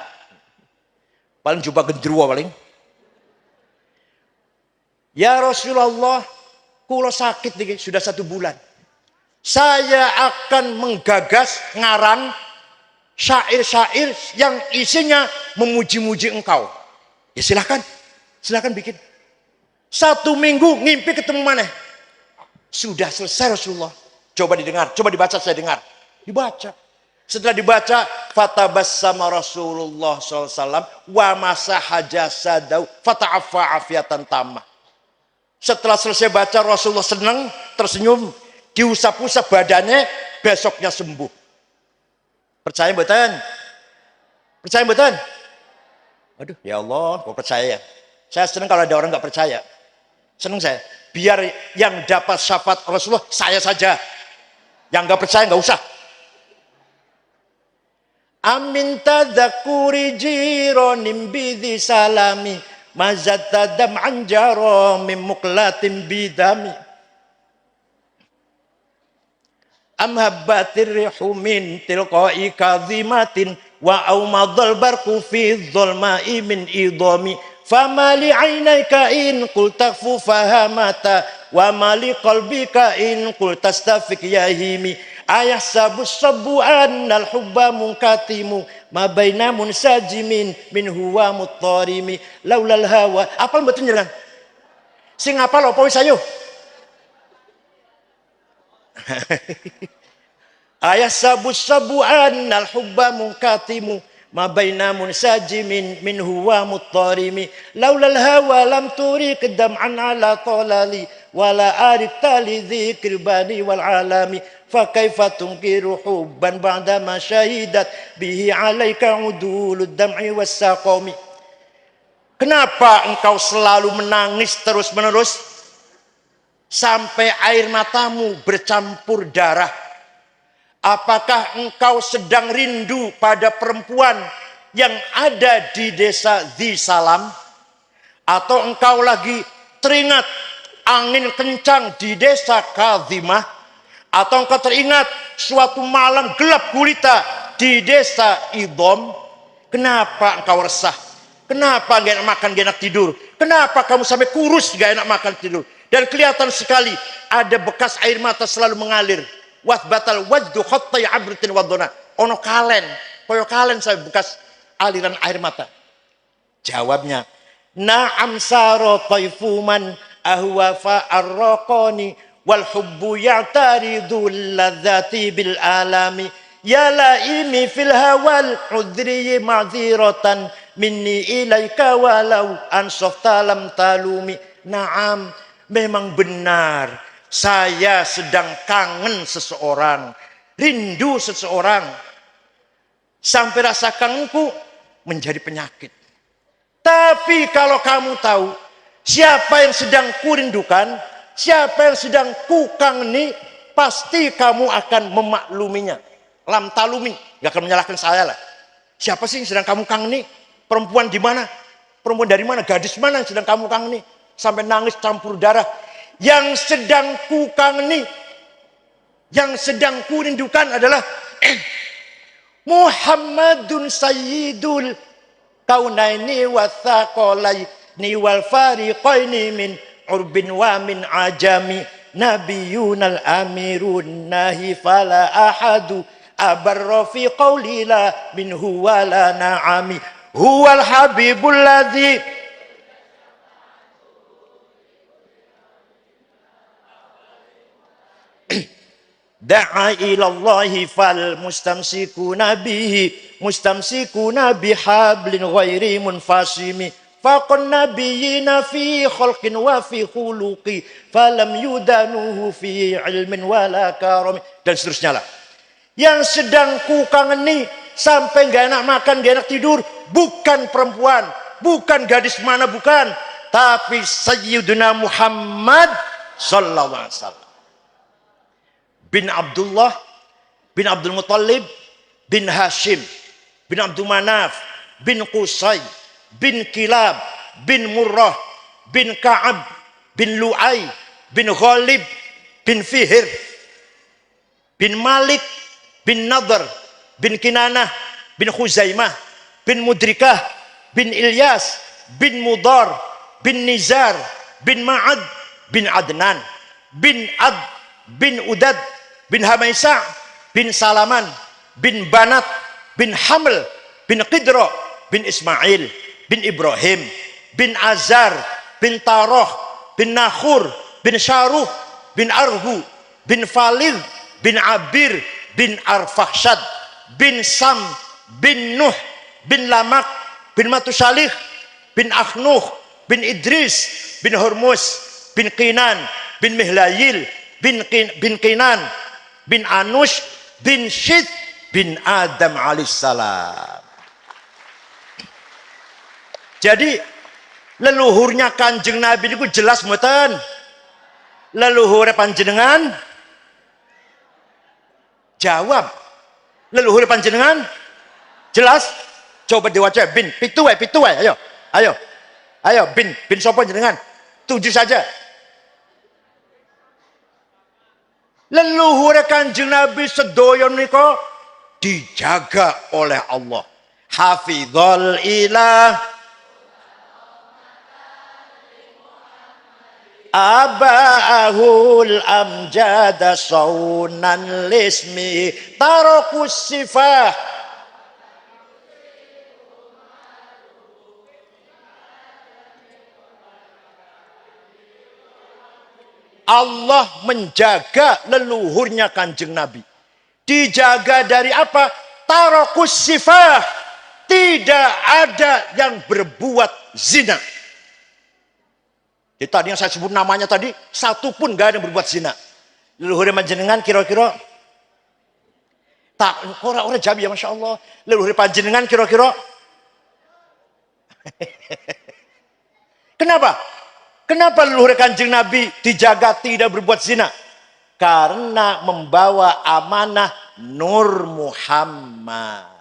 Paling jumpa gendruwo paling. Ya Rasulullah, kulo sakit nih, sudah 1 bulan. Saya akan menggagas ngarang syair-syair yang isinya memuji-muji engkau. Ya silahkan bikin. 1 minggu ngimpi ketemu mana? Sudah selesai Rasulullah. Coba didengar, coba dibaca, saya dengar. Dibaca. Setelah dibaca, fatabassama Rasulullah SAW wa masaha jasadahu fata'affa afiatan tamah. Setelah selesai baca, Rasulullah senang, tersenyum, diusap-usap badannya, besoknya sembuh. Percaya mboten? Percaya mboten? Aduh, ya Allah, kok percaya? Saya senang kalau ada orang nggak percaya. Senang saya. Biar yang dapat syafaat Rasulullah saya saja. Yang nggak percaya nggak usah. Amin tadzakuri jironim bidhi salami mazata dam'an jaro min muklatin bidami amhabbatir rihu min tilqai kadhimatin wa aumadhal barku fi dhulma'i min idhami fama li aynayka in qul takfu fahamata wa ma li qalbika in qul tastafik yahimi ayah sabu annal hubba munkatimu ma baina munsajimin min huwa muttarimi laulal hawa. Apal betul jangan sing apal apa wis ayo. Ayah sabu annal hubba munkatimu ma baina munsajimin min huwa muttarimi laulal hawa lam turiq dam'an ala talali wala arifta li dzikri bani wal alami fa kaifa tunkiru hubban ba'da ma syahidat bihi alaika udulud dam'i was saqami. Kenapa engkau selalu menangis terus-menerus sampai air matamu bercampur darah? Apakah engkau sedang rindu pada perempuan yang ada di desa Zisalam? Atau engkau lagi teringat angin kencang di desa Kadhimah? Atau engkau teringat suatu malam gelap gulita di desa Idham? Kenapa engkau resah? Kenapa gak enak makan, gak enak tidur? Kenapa kamu sampai kurus gak enak makan tidur? Dan kelihatan sekali ada bekas air mata selalu mengalir. Wathbatal wajdu khattai abritin wadona. Ono kalen, koyo kalen saya bekas aliran air mata. Jawabnya, na'am saro taifuman ahwa fa'arraqani wal hubbu ya'taridu ladzati bil alami ya laimi fil hawal udri ma'dziratan minni ilaika walau ansafta lam talumi. Na'am, memang benar saya sedang kangen seseorang, rindu seseorang, sampai rasa kangenku menjadi penyakit. Tapi kalau kamu tahu siapa yang sedang kurindukan, siapa yang sedang kukangeni, pasti kamu akan memakluminya. Lam talumi, gak akan menyalahkan saya lah. Siapa sih yang sedang kamu kangeni? Perempuan di mana? Perempuan dari mana? Gadis mana yang sedang kamu kangeni? Sampai nangis campur darah. Yang sedang kukangeni, yang sedang kurindukan adalah Muhammadun Sayyidul Kaunaini wa Thaqalaini wal Fariqaini min urbin wa min ajami Nabiyunal amirun nahi fala ahadu abarra fi qawli la minhu wa la na'ami huwal habibul ladzi da'a ilallahi fal mustamsikuna bihi mustamsikuna bihablin ghairi munfasimi faqan nabiyina fi khalqin wa fi khuluqi falam yudanuhu fi ilmin wala karami, dan seterusnya lah. Yang sedang ku kangeni sampai gak enak makan, gak enak tidur, bukan perempuan, bukan gadis mana, bukan, tapi Sayyiduna Muhammad sallallahu alaihi wasallam bin Abdullah bin Abdul Muttalib bin Hashim bin Abdul Manaf bin Qusay bin Kilab bin Murrah bin Ka'ab bin Lu'ay bin Ghalib bin Fihr bin Malik bin Nadhr bin Kinanah bin Khuzaimah bin Mudrikah bin Ilyas bin Mudar bin Nizar bin Ma'ad bin Adnan bin Ad bin Udad bin Hamaisa bin Salaman bin Banat bin Haml bin Qidra bin Ismail bin Ibrahim bin Azar bin Taroh bin Nakhur bin Syaruh bin Arhu bin Falid bin Abir bin Arfahshad bin Sam bin Nuh bin Lamak bin Matusalih bin Akhnuh bin Idris bin Hormuz bin Qinan bin Mihlayil bin Qinan bin Anush bin Syid bin Adam alaihissalam. Jadi leluhurnya Kanjeng Nabi itu jelas mboten? Leluhur panjenengan? Jawab. Leluhur panjenengan? Jelas? Coba diwaca bin pitu wae ayo. Ayo bin sapa jenengan? 7 saja. Leluhur Kanjeng Nabi sedoyon nika dijaga oleh Allah. Hafizul ilah abahul amjada saunan lismi tarakus sifah. Allah menjaga leluhurnya Kanjeng Nabi. Dijaga dari apa? Tarakus sifah. Tidak ada yang berbuat zina. Jadi tadi yang saya sebut namanya tadi, satu pun gak ada yang berbuat zina. Leluhur panjenengan kira-kira tak orang jabi ya, Masya Allah. Leluhur panjenengan kira-kira kenapa? Kenapa leluhur Kanjeng Nabi dijaga tidak berbuat zina? Karena membawa amanah Nur Muhammad.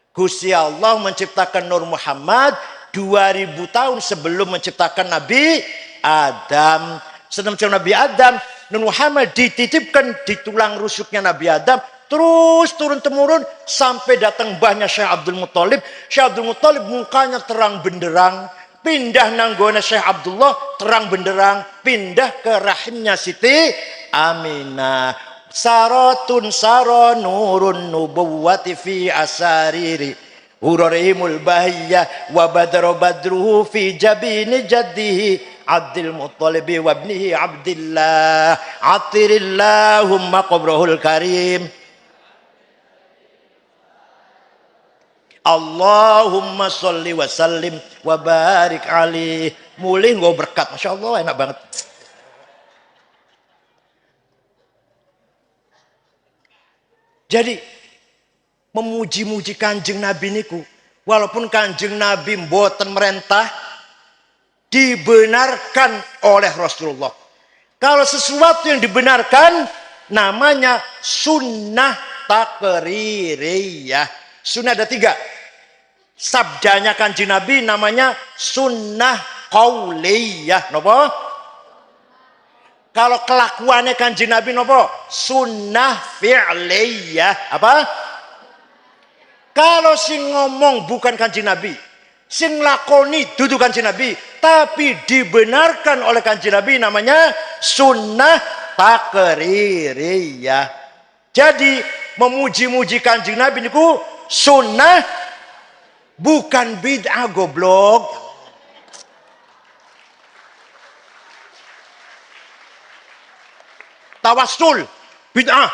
Gusti Allah menciptakan Nur Muhammad 2000 tahun sebelum menciptakan Nabi Adam. Sebelum menciptakan Nabi Adam, Nur Muhammad dititipkan di tulang rusuknya Nabi Adam, terus turun-temurun sampai datang mbahnya Syekh Abdul Muttalib. Syekh Abdul Muttalib mukanya terang benderang, pindah nanggona Syekh Abdullah terang benderang, pindah ke rahimnya Siti Aminah. Saratun sara nurun nubuwati fi asariri hurarihimul bahiyah wa badru badruhu fi jabini jaddihi Abdul Muttalib wa ibnihi Abdillah atirillahumma qabrahul karim Allahumma sholli wa sallim wa barik alaihi. Mulih nggo berkat, Masya Allah, enak banget. Jadi memuji-muji Kanjeng Nabi niku, walaupun Kanjeng Nabi mboten merentah, dibenarkan oleh Rasulullah. Kalau sesuatu yang dibenarkan namanya sunnah takririyah. Sunnah ada 3. Sabdanya Kanjeng Nabi namanya sunnah qauliyah. Napa? Kalau kelakuannya Kanjeng Nabi napa? Sunnah fi'liyah. Apa? Kalau sing ngomong bukan Kanjeng Nabi, sing lakoni dudu Kanjeng Nabi, tapi dibenarkan oleh Kanjeng Nabi namanya sunnah takririyah. Jadi memuji-muji Kanjeng Nabi niku sunnah, bukan bid'ah goblok. Tawassul bid'ah.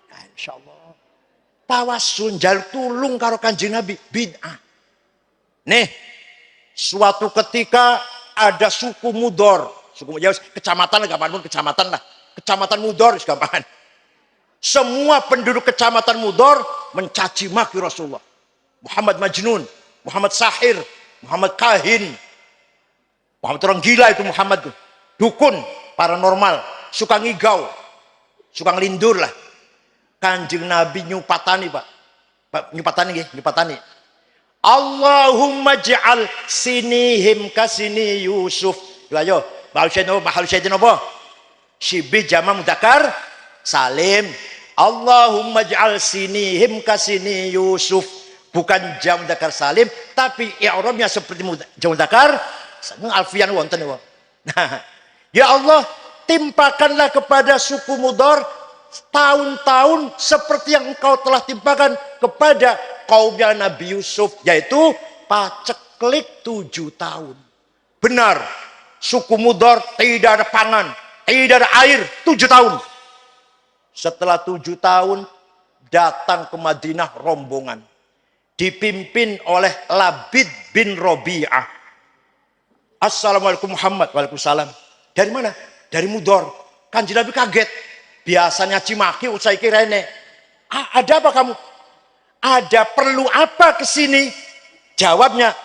Nah, insyaallah. Tawassul njaluk tulung karo Kanjeng Nabi bid'ah. Nih, suatu ketika ada suku Mudor, ya, kecamatan gampang, kecamatan lah, kecamatan Mudor gampang. Semua penduduk kecamatan Mudor mencaci maki Rasulullah. Muhammad Majnun, Muhammad Sahir, Muhammad Kahin, Muhammad orang gila itu Muhammad tuh, dukun, paranormal, suka ngigau, suka ngelindur lah. Kanjeng Nabi nyupatani pak, nyupatani. Allahumma ja'al sinihim kasini Yusuf. Ayo, bahal syaitan apa? Syibi jama mudzakkar salim. Allahumma ja'al sinihim kasini Yusuf. Bukan jam mudzakkar salim, tapi i'rabnya seperti jam mudzakkar alfian wonten. Nah, ya Allah, timpakanlah kepada suku Mudor tahun-tahun seperti yang engkau telah timpakan kepada kaumnya Nabi Yusuf, yaitu paceklik 7 tahun. Benar, suku Mudor tidak ada pangan, tidak ada air 7 tahun. Setelah 7 tahun datang ke Madinah rombongan dipimpin oleh Labid bin Robi'ah. Assalamualaikum Muhammad. Waalaikumsalam. Dari mana? Dari Mudor. Kanjeng Nabi kaget. Biasanya cimaki usai kirene. Ada apa kamu? Ada perlu apa ke sini? Jawabnya,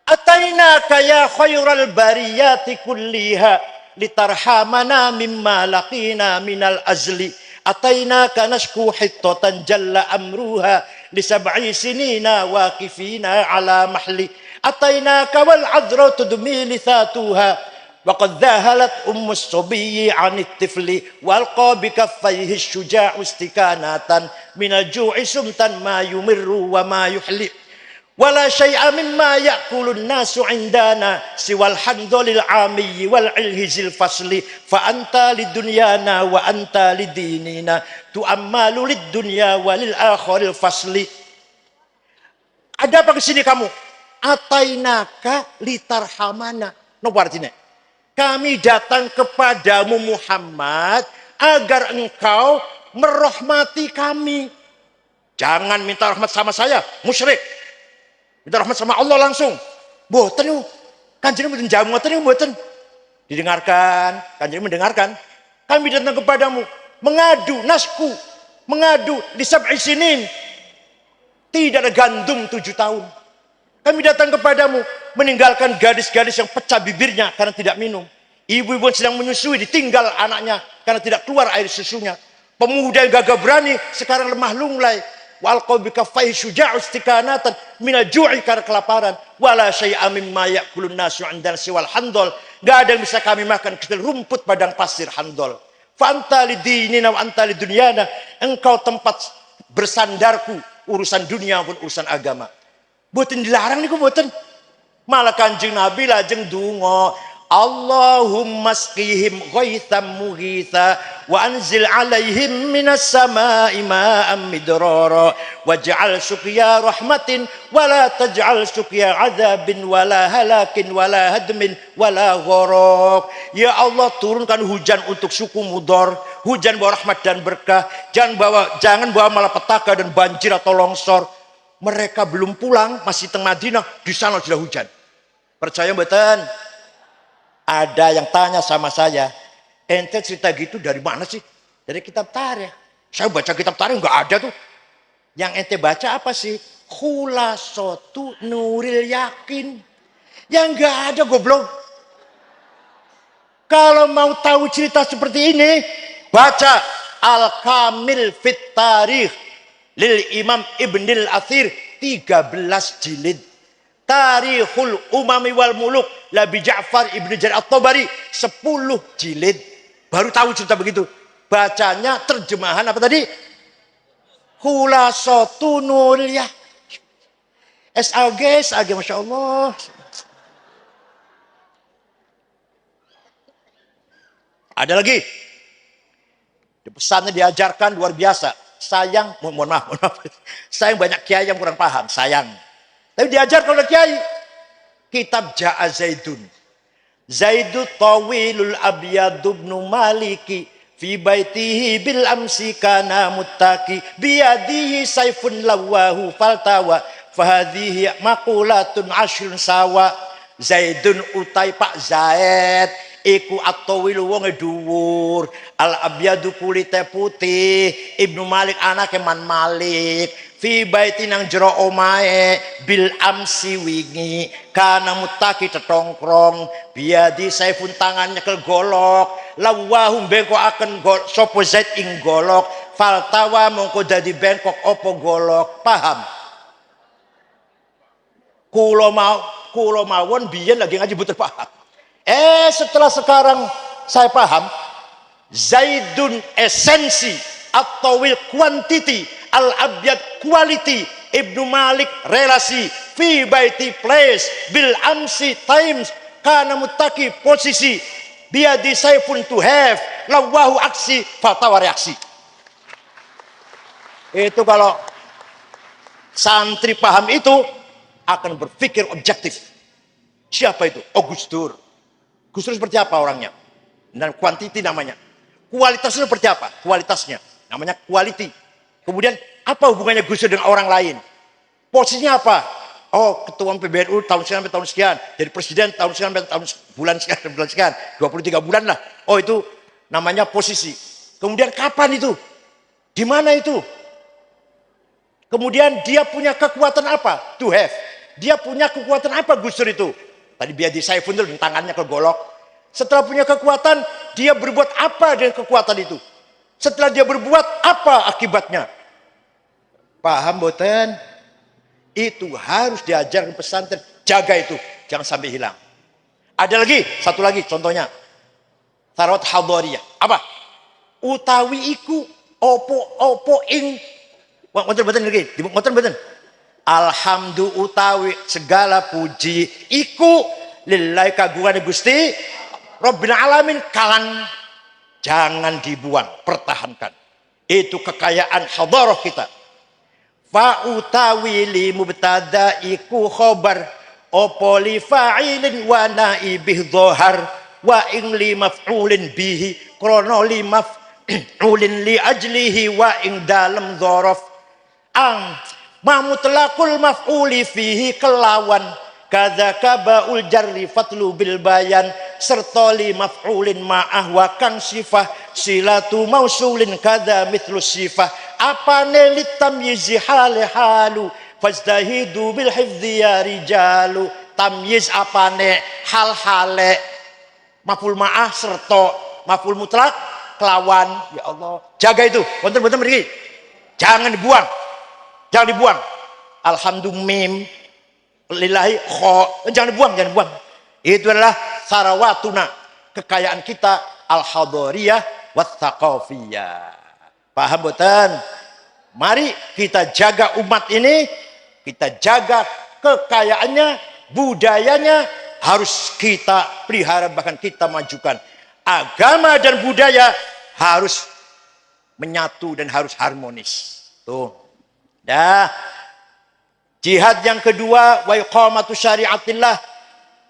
atainaka ya khairal bariyati kulliha litarhamana mimma laqina minal azli. Atainaka nashku hittatan jalla amruha li sab'i sinina waqifina ala mahli. Atainaka wal adra tudmi lithatuha وقد ذهلت أم الصبي عن الطفل والقى بكفيه الشجاع استكانة من الجوع سمتا ما يمر وما يحلي ولا شيء مما يأكل الناس عندنا سوى الحنظل العامي والعلهز الفصل فأنت لدنيانا وأنت لديننا تؤمل للدنيا وللآخر الفصل. Ada apa kesini kamu? Atainaka litarhamana. Nopo artinya? Kami datang kepadamu Muhammad agar engkau merahmati kami. Jangan minta rahmat sama saya, musyrik. Minta rahmat sama Allah langsung. Mboten niku. Kanjeng mboten jamu ngoten niku mboten. Didengarkan, kanjeng mendengarkan. Kami datang kepadamu mengadu nasku, mengadu di sab'i sinin. Tidak ada gandum 7 tahun. Kami datang kepadamu meninggalkan gadis-gadis yang pecah bibirnya karena tidak minum. Ibu-ibu yang sedang menyusui ditinggal anaknya karena tidak keluar air susunya. Pemuda yang gagah berani sekarang lemah lunglai. Walqaw bikaffaihi syuja'u istikanatan minal ju'i karena kelaparan. Wala syai'a mimma ya'kulun nasu 'indana siwal handol. Enggak ada yang bisa kami makan kecuali rumput padang pasir handol. Fa anta lidinina wa anta lidunyana. Engkau tempat bersandarku urusan dunia maupun urusan agama. Boten dilarang niku boten. Malah Kanjeng Nabi lajeng donga, Allahumma asqihim ghaitsan mughitha wa anzil alaihim minas samai ma'an midrara waj'al suqya rahmatin wa la taj'al suqya adzabin wa la halakin wa la hadmin wa la gharaq. Ya Allah, turunkan hujan untuk suku Mudor, hujan bawa rahmat dan berkah, jangan bawa malapetaka dan banjir atau longsor. Mereka belum pulang, masih teng Madinah, di sana sudah hujan. Percaya mboten? Ada yang tanya sama saya, ente cerita gitu dari mana sih? Dari kitab tarikh. Saya baca kitab tarikh nggak ada tuh. Yang ente baca apa sih? Khulasatu Nuril Yakin. Yang nggak ada goblok. Kalau mau tahu cerita seperti ini, baca Al-Kamil Fit Tarikh lil Imam Ibnil Athir 13 jilid. Tarikhul Umami wal Muluk Labi Ja'far Ibn Jarir At-Tabari 10 jilid. Baru tahu cerita begitu. Bacanya terjemahan apa tadi? Khulasatu Nuril Yakin. SAG, Masya Allah. Ada lagi. Di pesannya diajarkan luar biasa. Sayang, mohon maaf. Sayang banyak kiai yang kurang paham. Sayang. Tapi diajarkan oleh kiai. Kitab Ja'a Zaidun. Zaidu tawilul abyadu ibnu maliki. Fi baitihi bil amsi kana muttaki. Biyadihi saifun lawahu faltawa. Fahadihi makulatun ashrun sawa. Zaidun utai Pak Zaid. Iku at-tawilu wonge dhuwur, al-abyadu kulite putih, Ibnu Malik anake Man Malik, fi baiti nang jero omahe bil amsi wingi, kana mutaki tetongkrong, biadi saifun tangan nyekel golok, lawahum bengkokaken sapa Zaid ing golok, faltawa mongko dadi bengkok apa golok, paham? Kula mawon biyen lagi ngaji betul paham. Setelah sekarang saya paham, Zaidun esensi atau will quantity, al-abyad quality, Ibnu Malik relasi, fi baiti place, bil amsi times, kana mutaki posisi, biadi saifun to have, lawahu aksi, fatawa reaksi. Itu kalau santri paham itu akan berpikir objektif. Siapa itu? Oh, Gus Dur. Gus Dur seperti apa orangnya? Dan quantity namanya. Kualitasnya seperti apa? Kualitasnya. Namanya quality. Kemudian apa hubungannya Gus Dur dengan orang lain? Posisinya apa? Oh, ketua PBNU tahun sekian sampai tahun sekian. Jadi presiden tahun sekian sampai tahun bulan sekian. 23 bulan lah. Oh, itu namanya posisi. Kemudian kapan itu? Di mana itu? Kemudian dia punya kekuatan apa? To have. Dia punya kekuatan apa Gus Dur itu? Tadi biadi saifun dulu tangannya ke golok. Setelah punya kekuatan, dia berbuat apa dengan kekuatan itu? Setelah dia berbuat, apa akibatnya? Paham boten? Itu harus diajarkan pesantren. Jaga itu, jangan sampai hilang. Ada lagi, satu lagi contohnya. Tarawat Hadhariyah. Apa? Utawi iku opo ing. Ngoten boten lagi, ngoten boten. Alhamdulillah utawi segala puji iku lillahi kagungan Gusti Rabbil alamin, kalang jangan dibuang, pertahankan. Itu kekayaan hadarah kita. Fa utawi li mubtada iku khobar opo li fa'ilin wa naibih dhahar wa ing li maf'ulin bihi krono li maf'ulin li ajlihi wa ing dalam dhorof ang mutlaqul maf'uli fihi kelawan kadzaka baul jarri fatlu bil bayan serta li maf'ulin ma'ah wa kang sifah silatu mausulin kadza mithlu sifah apane litamyizi halu fajtahidu bil hifdzi ya rijalu. Tamyiz apane hal-hale maf'ul ma'ah serta maf'ul mutlak kelawan. Ya Allah, jaga itu wonten-wonten mriki, jangan dibuang. Jangan dibuang. Alhamdulillah mim lillahi kho. Jangan dibuang. Itu adalah sarawatuna, kekayaan kita al-hadhariyah wat thaqafiyah. Paham boten? Mari kita jaga umat ini, kita jaga kekayaannya, budayanya harus kita pelihara, bahkan kita majukan. Agama dan budaya harus menyatu dan harus harmonis. Tuh. Dah. Jihad yang kedua, wa iqamatu syariatillah,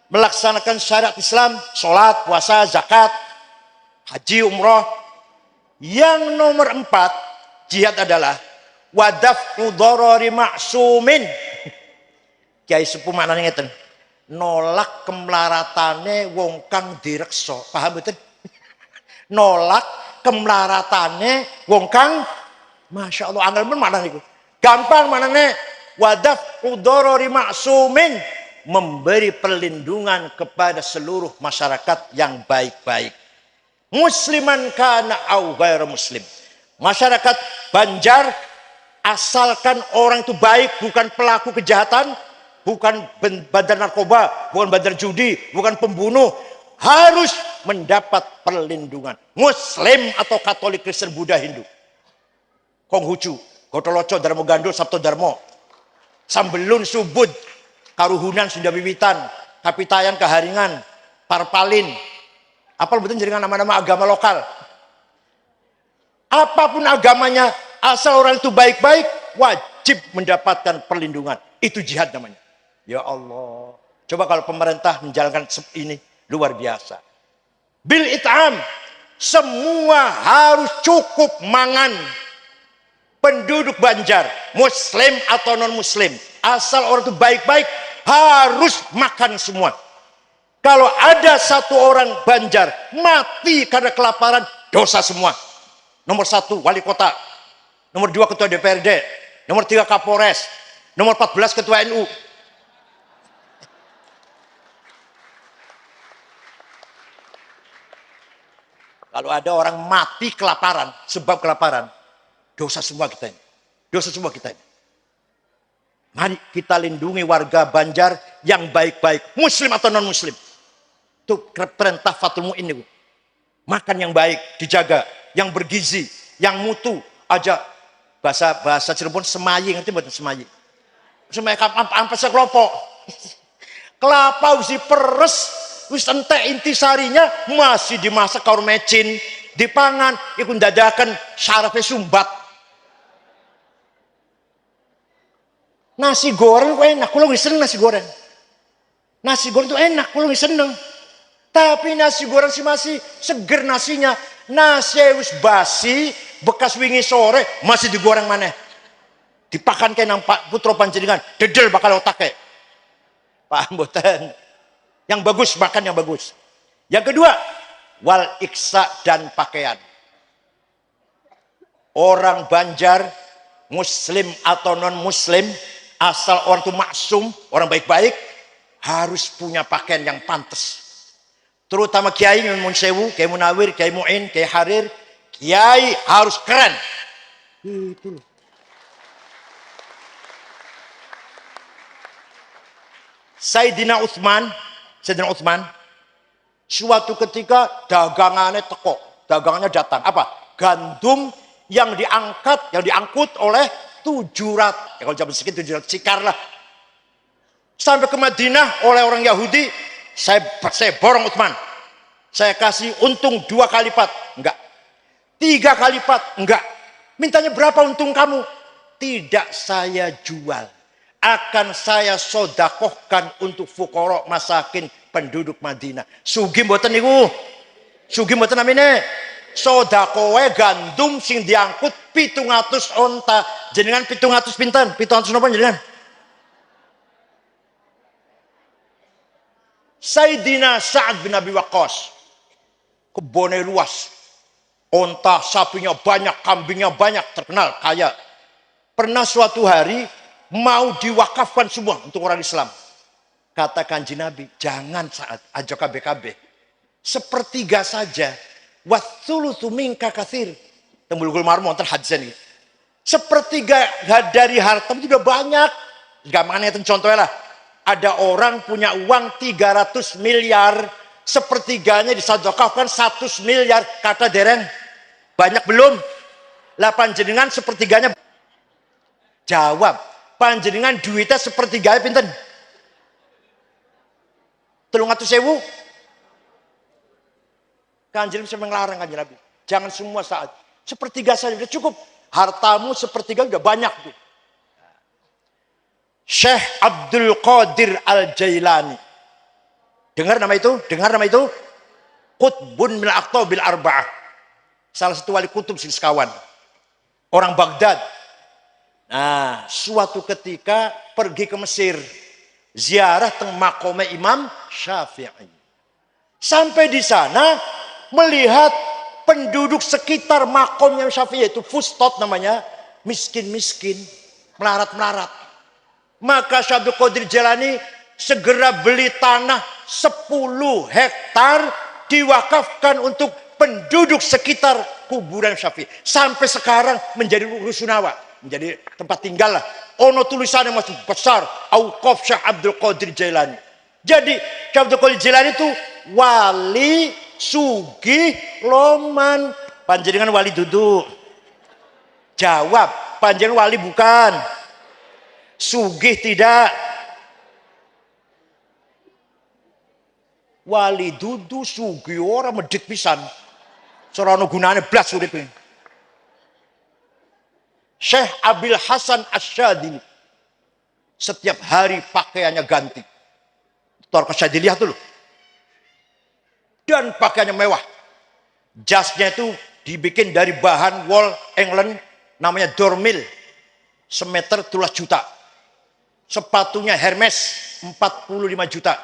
melaksanakan syariat Islam, salat, puasa, zakat, haji, umrah. Yang nomor 4, jihad adalah wadaf'u dharari ma'sumin. Kiai sepuh maknane ngeten. Nolak kemlaratane wong kang direksa. Paham betul? Nolak kemlaratane wong kang Masya Allah, angel men mana niku. Gampang mana nih? Wadaf udorori maksumin, memberi perlindungan kepada seluruh masyarakat yang baik-baik. Musliman kana au ghairu muslim. Masyarakat Banjar, asalkan orang itu baik, bukan pelaku kejahatan, bukan bandar narkoba, bukan bandar judi, bukan pembunuh, harus mendapat perlindungan. Muslim atau Katolik, Kristen, Buddha, Hindu. Konghucu, Gotoloco, Darmo Gandul, Sabto Darmo, Sambelun, Subud, Karuhunan, Sunda Wiwitan, Kapitayan, Kaharingan, Parpalin. Apal betul jaringan nama-nama agama lokal. Apapun agamanya, asal orang itu baik-baik, wajib mendapatkan perlindungan. Itu jihad namanya. Ya Allah. Coba kalau pemerintah menjalankan ini, luar biasa. Bil it'am, semua harus cukup mangan. Penduduk Banjar, muslim atau non muslim, asal orang itu baik-baik, harus makan semua. Kalau ada satu orang Banjar mati karena kelaparan, dosa semua. Nomor 1 wali kota, nomor 2 ketua DPRD, nomor 3 Kapolres, nomor 14 ketua NU. Kalau ada orang mati kelaparan, sebab kelaparan, dosa semua kita ini. Dosa semua kita ini. Mari kita lindungi warga Banjar yang baik-baik, muslim atau non muslim. Itu perintah Fatul Mu'in itu. Makan yang baik, dijaga, yang bergizi, yang mutu aja. Bahasa Cirebon semayi, ngerti buat semayi? Semayi ampe sekelompok. Kelapa usi peres, wis entek intisarinya masih dimasak kaur mecin, dipangan, ikut dadakan syarafnya sumbat. Nasi goreng kok enak, kulo nggak seneng nasi goreng. Nasi goreng itu enak, kulo nggak seneng. Tapi nasi goreng sih masih seger nasinya. Nasi wis basi, bekas wingi sore masih digoreng maneh. Dipakan kayak nampak putra panjenengan, dedel bakal otaknya. Paham boten? Yang bagus makan yang bagus. Yang kedua, wal iksa dan pakaian. Orang Banjar, muslim atau non muslim, asal orang itu maksum, orang baik-baik, harus punya pakaian yang pantas. Terutama kiai Nyun Sewu, Kiai Munawir, Kiai Mu'in, Kiai Harir, kiai harus keren. Itu loh. Sayyidina Utsman, suatu ketika dagangannya teko, dagangannya datang. Apa? Gandum yang diangkut oleh 700, ya kalau zaman segitu 700 cikar lah. Sampai ke Madinah oleh orang Yahudi, saya borong Utsman. Saya kasih untung 2 kali lipat. Enggak. 3 kali lipat. Enggak. Mintanya berapa untung kamu? Tidak saya jual. Akan saya sodakohkan untuk fukara masakin penduduk Madinah. Sugih mboten niku. Sugih mboten namine. Sodakowe gandum sing diangkut 700 onta. Jenengan 700 pinten? 700 napa jenengan? Sayyidina Sa'ad bin Abi Waqqas, kebunnya luas, onta sapinya banyak, kambingnya banyak, terkenal, kaya. Pernah suatu hari mau diwakafkan semua untuk orang Islam. Kata Kanjeng Nabi, jangan Sa'ad, aja KB, sepertiga saja. Wathulutsu minka katsir. Tembulgul marmo terhadzen ini. Sepertiga dari harta itu sudah banyak. Gampangnya itu contohnya lah. Ada orang punya uang 300 miliar, sepertiganya disedekahkan 100 miliar, kata dereng. Banyak belum? Lah panjenengan sepertiganya. Jawab, panjenengan duitnya sepertiganya pinten? 300.000. Kanjeng Nabi melarang Kanjeng Nabi. Jangan semua saat. Sepertiga saja sudah cukup. Hartamu sepertiga sudah banyak tuh. Syekh Abdul Qadir Al-Jailani. Dengar nama itu? Dengar nama itu? Qutbun min aqtabil arba'ah. Salah satu wali kutub sing sekawan. Orang Baghdad. Nah, suatu ketika pergi ke Mesir. Ziarah teng makome Imam Syafi'i. Sampai di sana melihat penduduk sekitar makom Imam Syafi'i, yaitu Fustot namanya, miskin-miskin, melarat-melarat. Maka Syekh Abdul Qadir Jailani segera beli tanah 10 hektar diwakafkan untuk penduduk sekitar kuburan Syafi'i. Sampai sekarang menjadi rusunawa, menjadi tempat tinggal lah. Ono tulisannya masih besar, Auqaf Syekh Abdul Qadir Jailani. Jadi Syekh Abdul Qadir Jailani itu wali sugih loman. Panjenengan wali duduk. Jawab, panjenengan wali bukan? Sugih tidak? Wali dudu sugih ora medhit pisan. Ora ono gunane blas uripe. Syekh Abil Hasan Asyadzili setiap hari pakaiannya ganti. Tor ke Syadziliyah tuh loh. Dan pakaiannya mewah. Jasnya itu dibikin dari bahan wol England namanya Dormil. Semeter 13 juta. Sepatunya Hermes 45 juta.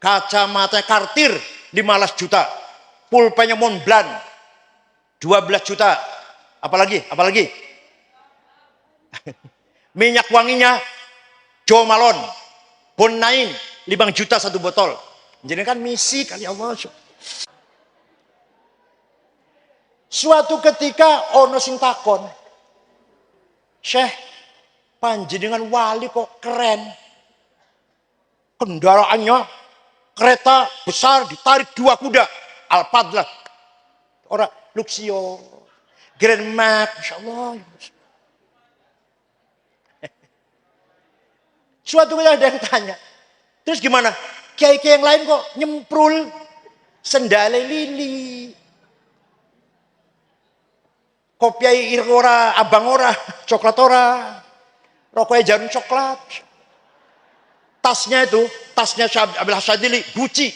Kacamata Cartier 15 juta. Pulpennya Montblanc 12 juta. Apalagi? Minyak wanginya Jo Malone Bon 9 5 juta satu botol. Jadi kan misi kali Allah. Suatu ketika ono sing takon, Syekh, panjenengan wali kok keren. Kendaraannya kereta besar ditarik 2 kuda. Alphadlah. Orang Luxio, Grand Max, Masya Allah. Suatu ketika ada yang tanya, terus gimana? Kiai-kiai yang lain kok nyemprul sendale lili. Kopiai ora, abang ora, coklat ora. Rokoknya jarum coklat. Tasnya Syekh Abil Hasyadzili Gucci.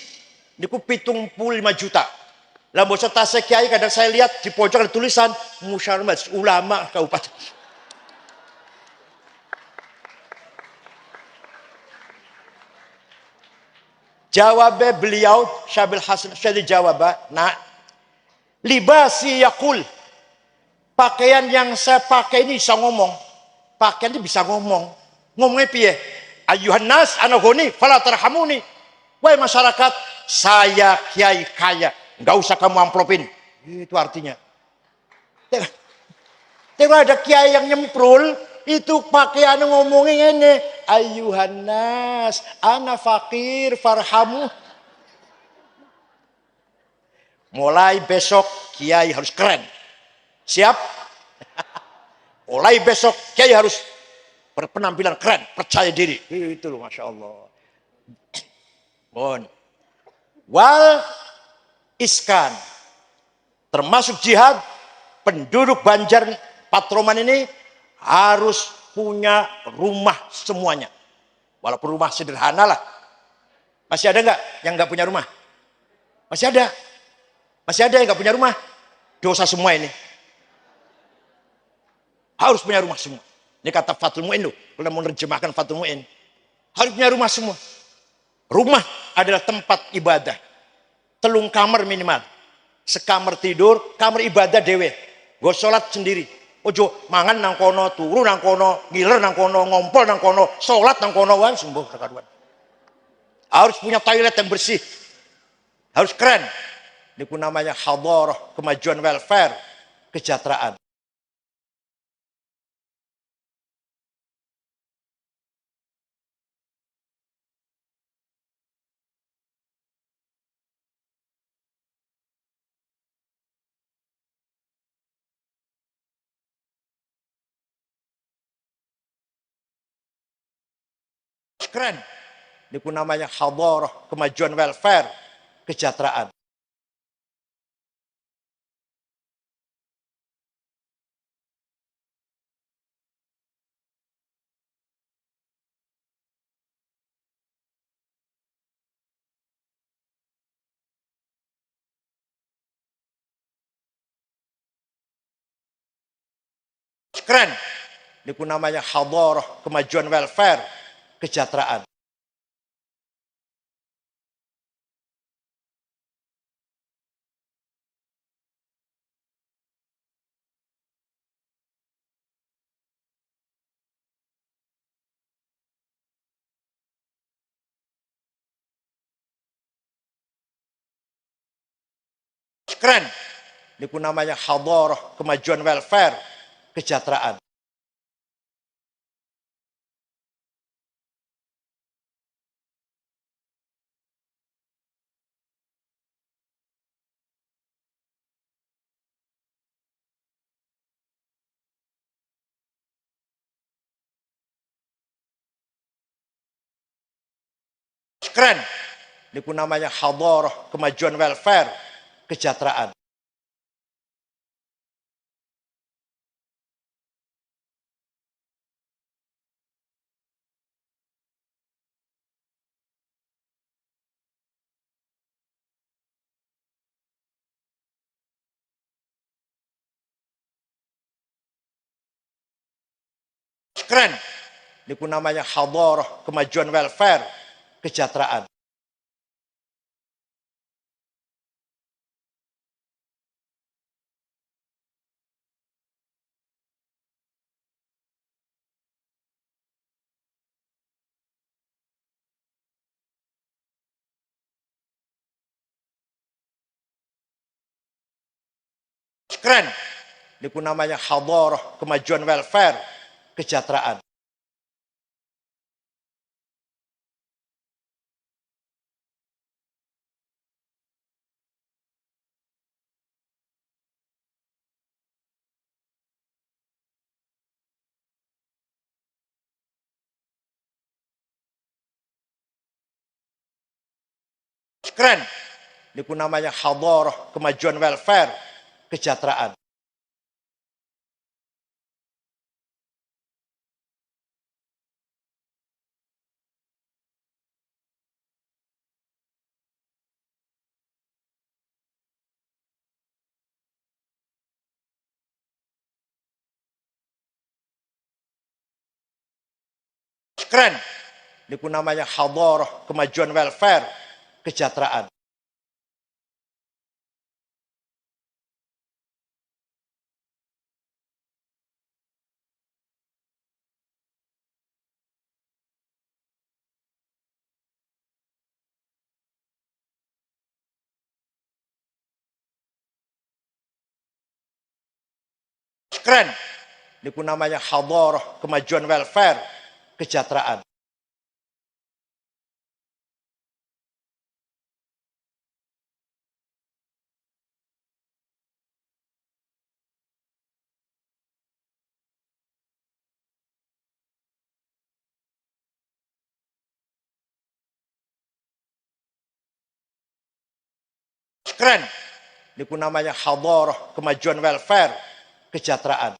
Niku 75 juta. Lah bosok tasnya kiai kadang saya lihat di pojok ada tulisan Musyawarah Majelis Ulama Kabupaten. Jawabnya beliau Syekh Abil Hasan Asyadzili jawab, "Nak, libasi yaqul." Pakaian yang saya pakai ini bisa ngomong. Pakaian ini bisa ngomong. Ngomongnya piye? Ayuhan nas ana ghani fala tarhamuni. Wahai masyarakat, saya kiai kaya, enggak usah kamu amplopin. Itu artinya. Kalau ada kiai yang nyemprul, itu pakaian ngomongnya ini. Ayuhan nas ana fakir farhamu. Mulai besok kiai harus keren. Siap? Mulai besok kiai harus berpenampilan keren, percaya diri. Itu loh, Masya Allah. Bon. Wal iskan. Termasuk jihad, penduduk Banjar Patroman ini harus punya rumah semuanya. Walaupun rumah sederhana lah. Masih ada nggak yang nggak punya rumah? Masih ada. Masih ada yang nggak punya rumah? Dosa semua ini. Harus punya rumah semua. Ini kata Fathul Mu'in loh. Kalau mau menerjemahkan Fathul Mu'in. Harus punya rumah semua. Rumah adalah tempat ibadah. Telung kamar minimal. Sekamar tidur, kamar ibadah dewe. Gue sholat sendiri. Ojo mangan nang kono, turu nang kono, ngiler nang kono, ngompol nang kono, sholat nang kono. Wah, sembuh kekaduan. Harus punya toilet yang bersih. Harus keren. Ini pun namanya hadarah, kemajuan welfare, kesejahteraan. Keren. Ini pun namanya hadarah, kemajuan welfare, kesejahteraan. Keren. Ini pun namanya hadarah, kemajuan welfare, kesejahteraan. Keren. Itu namanya hadarah, kemajuan welfare, kesejahteraan. Keren. Itu namanya hadarah, kemajuan welfare, kesejahteraan. Keren. Itu namanya hadarah, kemajuan welfare, kesejahteraan. Keren. Itu namanya hadarah, kemajuan welfare, kesejahteraan. Keren. Itu namanya hadarah, kemajuan welfare, kesejahteraan. Keren. Itu namanya hadarah, kemajuan welfare, kesejahteraan. Keren. Itu namanya hadarah, kemajuan welfare, kesejahteraan. Keren. Itu namanya hadarah, kemajuan welfare, kesejahteraan.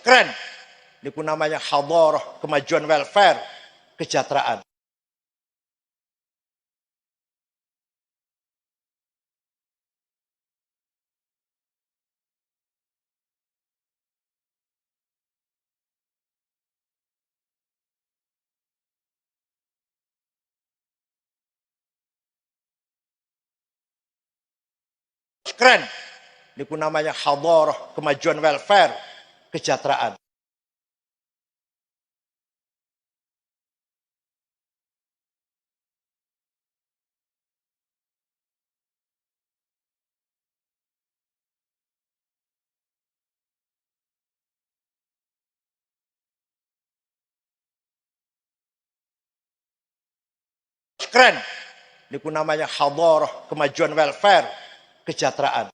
Keren. Itu namanya hadarah, kemajuan welfare, kesejahteraan. Keren. Itu namanya hadarah, kemajuan welfare, kesejahteraan. Keren. Itu namanya hadarah, kemajuan welfare, kesejahteraan.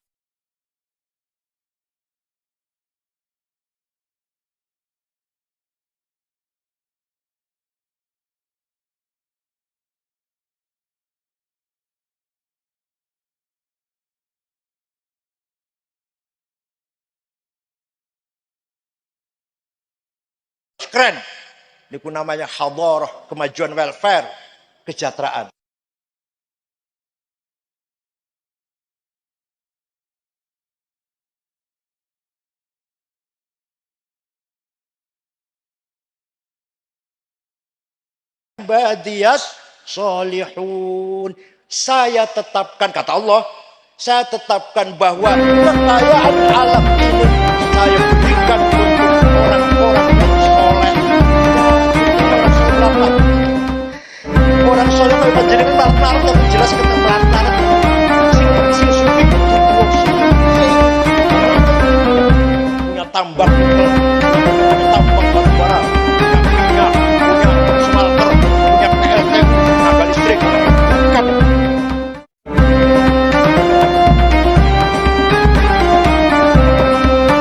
Keren. Itu namanya hadarah, kemajuan welfare, kesejahteraan. Badiyas solihun. Saya tetapkan, kata Allah, saya tetapkan bahwa kekayaan alam ini saya berikan untuk orang-orang yang soleh. Orang soleh itu jadi melarat, tapi jelas kita melarat. Punya tambang, punya tambang batu bara, punya minyak, punya smelter, punya PLT, tenaga listrik. Bukan.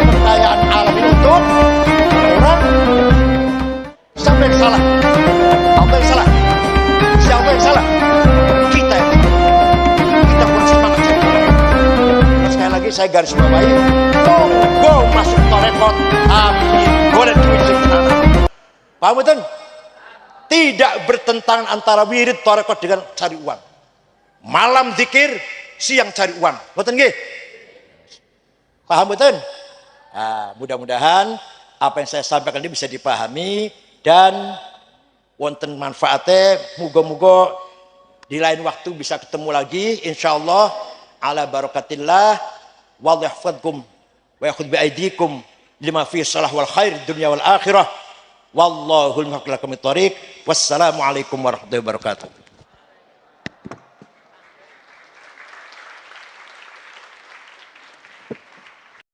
Kekayaan alam ini untuk orang. Siapa yang salah? Allah yang salah. Siapa yang salah? Kita yang salah. Kita kurang semangat. Dan sekali lagi saya garis bawahi, monggo masuk torekot, tapi boleh duit sederhana. Paham betul? Tidak bertentangan antara wirid torekot dengan cari uang. Malam zikir, siang cari uang. Betul nggih? Paham betul? Nah, mudah-mudahan apa yang saya sampaikan ini bisa dipahami dan wonten manfaatnya. Muga-muga di lain waktu bisa ketemu lagi insyaallah ala barakatillah. Wallahu yahfadkum wa yakhudh bi aidikum lima fi salah wal khair dunya wal akhirah. Wallahul muwaffiq lakum thoriq. Wassalamu alaikum warahmatullahi wabarakatuh.